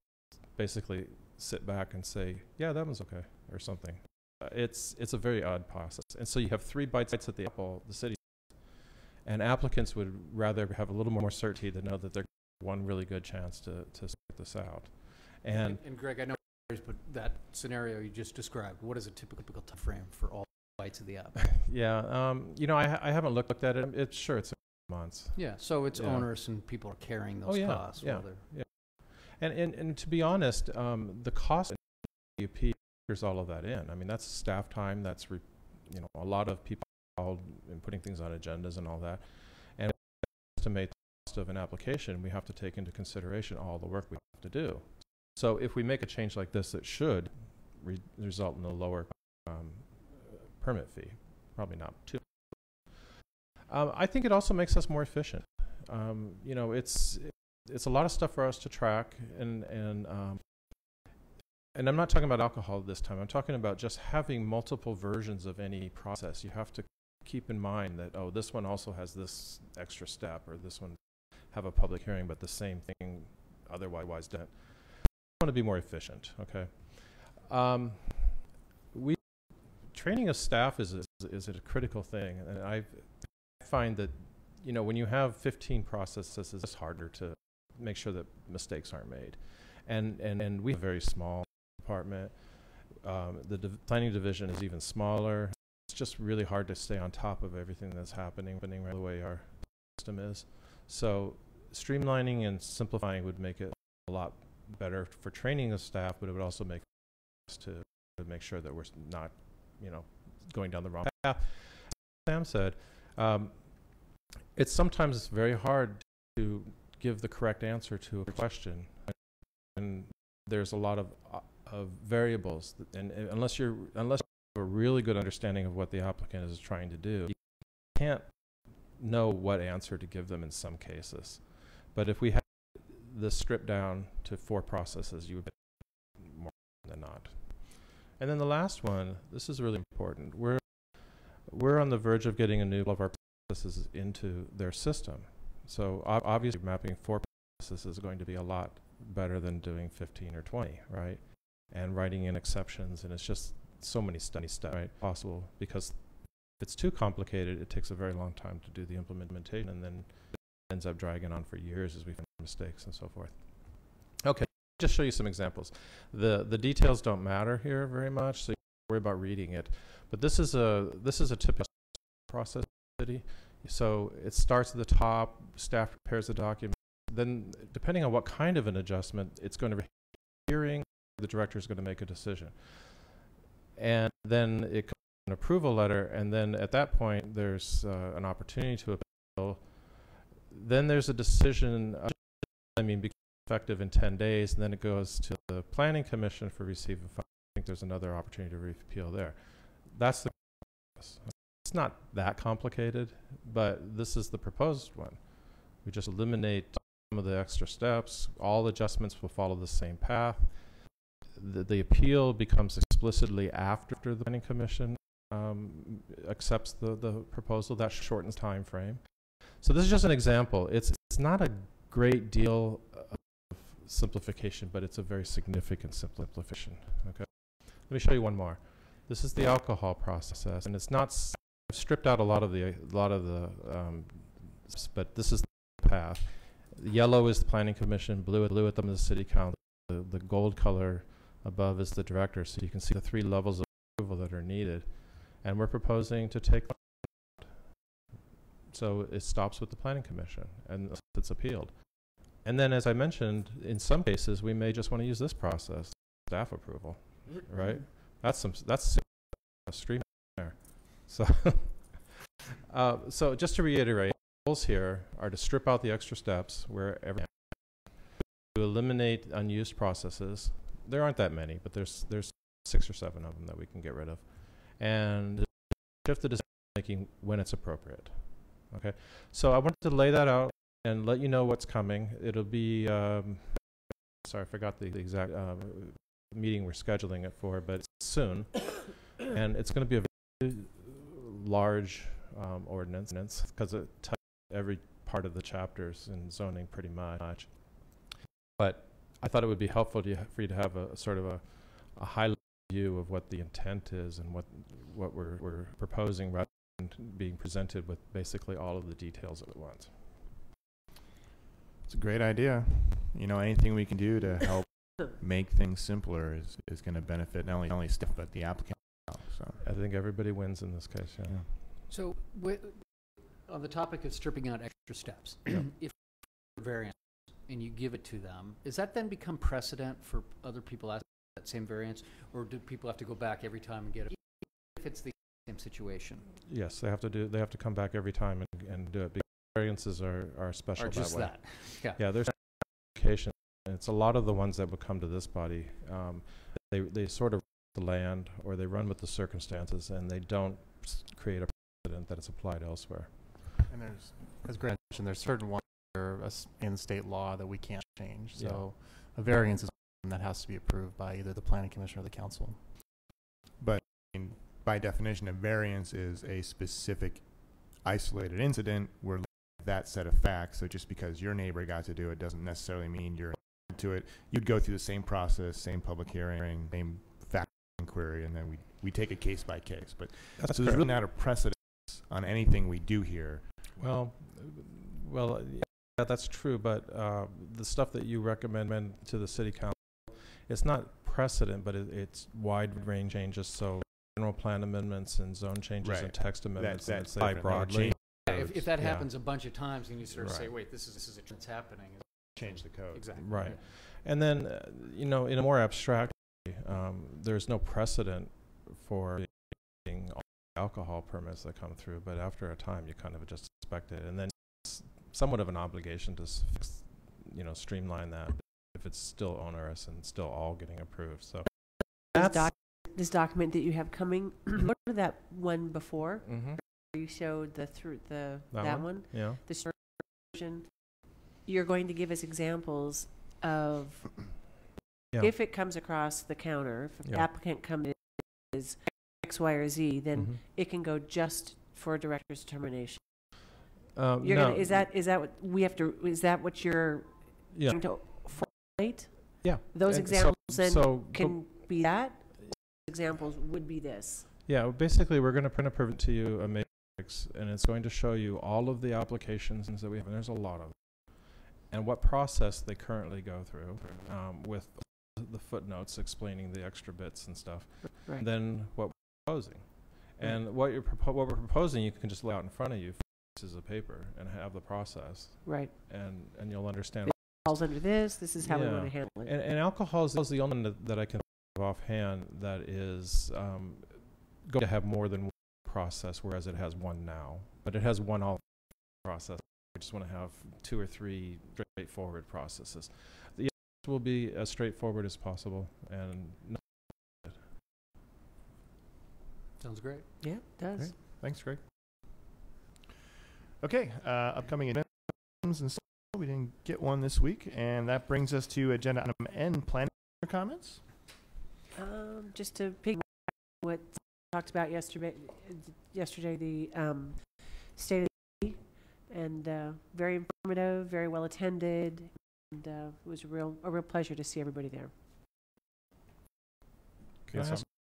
basically sit back and say, yeah, that one's okay, or something. It's a very odd process. And so you have 3 bites at the apple, the city, and applicants would rather have a little more certainty to know that they're one really good chance to sort this out. And Greg, I know, but that scenario you just described, what is a typical time frame for all bites of the apple? yeah, I haven't looked at it. It's months. Yeah, so it's Yeah. onerous and people are carrying those costs. Yeah, while they're yeah. And to be honest, the cost of UP factors all of that in. I mean, that's staff time. That's a lot of people involved in putting things on agendas and all that. And to estimate the cost of an application, we have to take into consideration all the work we have to do. So if we make a change like this, it should result in a lower permit fee. Probably not too. I think it also makes us more efficient. It's a lot of stuff for us to track, and and I'm not talking about alcohol this time. I'm talking about just having multiple versions of any process. You have to keep in mind that, oh, this one also has this extra step, or this one have a public hearing, but the same thing otherwise done. I want to be more efficient, okay? Training of staff is a critical thing, and I find that, you know, when you have 15 processes, it's harder to make sure that mistakes aren't made. And we have a very small department. The planning division is even smaller. It's just really hard to stay on top of everything that's happening the way our system is. So streamlining and simplifying would make it a lot better for training of staff, but it would also make us to make sure that we're not, you know, going down the wrong path. Sam said, it's sometimes very hard to give the correct answer to a question, and there's a lot of variables, and unless you have a really good understanding of what the applicant is trying to do, you can't know what answer to give them in some cases. But if we have this stripped down to 4 processes, you would get more than not. And then the last one, this is really important. We're on the verge of getting all of our processes into their system. So obviously mapping 4 processes is going to be a lot better than doing 15 or 20, right? And writing in exceptions, and it's just so many steps, right, possible, because if it's too complicated, it takes a very long time to do the implementation, and then it ends up dragging on for years as we find mistakes and so forth. Okay, just show you some examples. The details don't matter here very much, so you don't worry about reading it. But this is a typical process. So it starts at the top, staff prepares the document, then depending on what kind of an adjustment, it's going to be hearing, the director is going to make a decision. And then it comes an approval letter, and then at that point there's an opportunity to appeal. Then there's a decision, becomes effective in 10 days, and then it goes to the Planning Commission for receive and file. I think there's another opportunity to appeal there. That's the process. It's not that complicated, but this is the proposed one. We just eliminate some of the extra steps. All adjustments will follow the same path. The appeal becomes explicitly after the Planning Commission accepts the proposal. That shortens time frame. So this is just an example. It's not a great deal of simplification, but it's a very significant simplification. Okay. Let me show you one more. This is the alcohol process, and it's not. I've stripped out a lot of the but this is the path. Yellow is the Planning Commission. Blue at them is the City Council. The gold color above is the director, so you can see the 3 levels of approval that are needed, and we're proposing to take. So it stops with the Planning Commission, and it's appealed. And then, as I mentioned, in some cases, we may just want to use this process, staff approval, right? That's a stream there. So, so just to reiterate, goals here are to strip out the extra steps wherever, to eliminate unused processes. There aren't that many, but there's 6 or 7 of them that we can get rid of, and shift the decision making when it's appropriate. Okay, so I wanted to lay that out and let you know what's coming. It'll be, sorry, I forgot the exact meeting we're scheduling it for, but it's soon. And it's going to be a very large ordinance because it touches every part of the chapters in zoning pretty much. But I thought it would be helpful for you to have a sort of a high view of what the intent is and what we're proposing, rather than being presented with basically all of the details at once. It's a great idea. You know, anything we can do to help make things simpler is going to benefit not only staff but the applicant. So I think everybody wins in this case. Yeah. So on the topic of stripping out extra steps, if variance and you give it to them, does that then become precedent for other people asking that same variance, or do people have to go back every time and get it if it's the same situation? Yes, they have to come back every time and do it, because variances are special just that way. Yeah. Yeah, there's application, and it's a lot of the ones that would come to this body. They sort of the land, or they run with the circumstances, and they don't create a precedent that is applied elsewhere. And there's, as Grant mentioned, there's certain ones that are in state law that we can't change. So a variance is that has to be approved by either the planning commission or the council. But by definition, a variance is a specific isolated incident where that set of facts. So just because your neighbor got to do it doesn't necessarily mean you're to it. You'd go through the same process, same public hearing, same fact inquiry, and then we take it case by case. But so there's really not a precedent on anything we do here. Well, yeah, that's true, but the stuff that you recommend to the city council, it's not precedent, but it's wide range changes. So general plan amendments and zone changes and text amendments that say broadly. If that happens a bunch of times, and you sort of say, wait, this is a trend's happening. Change the code. Exactly. Right. And then, you know, in a more abstract way, there's no precedent for getting all the alcohol permits that come through, but after a time, you kind of just expect it. And then it's somewhat of an obligation to fix, you know, streamline that if it's still onerous and still all getting approved. So this document that you have coming, what was that one before? Mm-hmm. You showed that one? Yeah. The version. You're going to give us examples of if it comes across the counter, if the applicant comes in is X, Y, or Z, then it can go just for a director's determination. Is that what we have to? Is that what you're going to formulate? Yeah. Those examples can be that. Examples would be this. Yeah. Basically, we're going to print to you a matrix, and it's going to show you all of the applications that we have, and there's a lot of them, and what process they currently go through, with the footnotes explaining the extra bits and stuff. Right. And then what we're proposing, and what we're proposing, you can just lay out in front of you pieces of paper and have the process. Right. And you'll understand. It falls under this. This is how we want to handle it. And alcohol is the only one that I can think of offhand that is going to have more than one process, whereas it has one now. But it has one all process. We just want to have 2 or 3 straightforward processes. The others will be as straightforward as possible, and sounds great. Yeah, it does. Great. Thanks, Greg. Okay, upcoming items and stuff. We didn't get one this week, and that brings us to agenda item N, planning comments. Just to pick what talked about yesterday, the state of the city, and very informative, very well attended, and it was a real pleasure to see everybody there.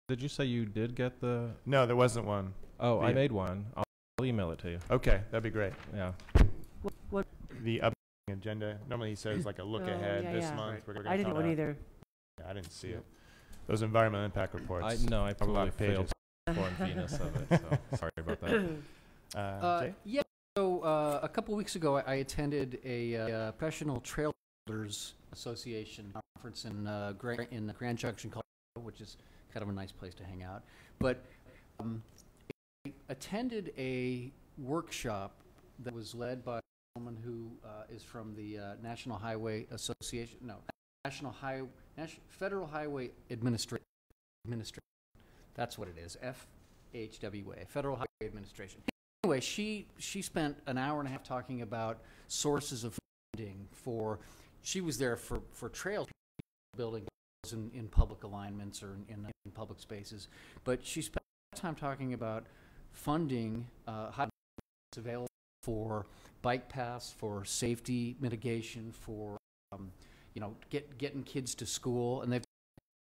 Did you say you did get the? No, there wasn't one. Oh, I made one. I'll email it to you. Okay, that'd be great. Yeah. What? The upcoming agenda. Normally he says like a look ahead this month. Right. We're I didn't want either. Yeah, I didn't see it. Those environmental impact reports. I probably failed to inform Venus of it, so sorry about that. Jay? Yeah. So a couple weeks ago, I attended a Professional Trail Builders Association conference in Grand Junction, Colorado, which is kind of a nice place to hang out. But I attended a workshop that was led by a woman who is from the National Highway Association. No, Federal Highway Administration. That's what it is. FHWA, Federal Highway Administration. Anyway, she spent an hour and a half talking about sources of funding for. She was there for trail building in public alignments or in public spaces, but she spent time talking about funding available for bike paths, for safety mitigation, for getting kids to school, and they've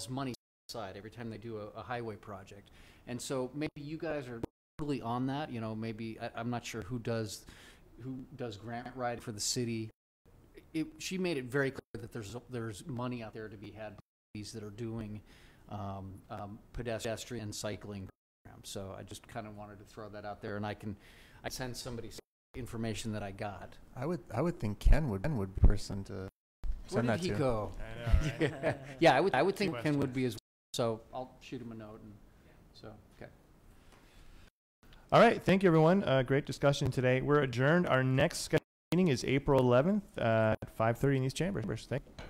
money aside every time they do a highway project. And so maybe you guys are totally on that. Maybe I'm not sure who does grant writing for the city. She made it very clear that there's money out there to be had that are doing pedestrian and cycling programs. So I just kind of wanted to throw that out there, and I send somebody some information that I got. I would think Ken would be the person to send that to. Where did he go? I know, right? Yeah, I would think Ken would be as well. So I'll shoot him a note. Okay. All right, thank you, everyone. Great discussion today. We're adjourned. Our next scheduled meeting is April 11th at 5:30 in these chambers. Thank you.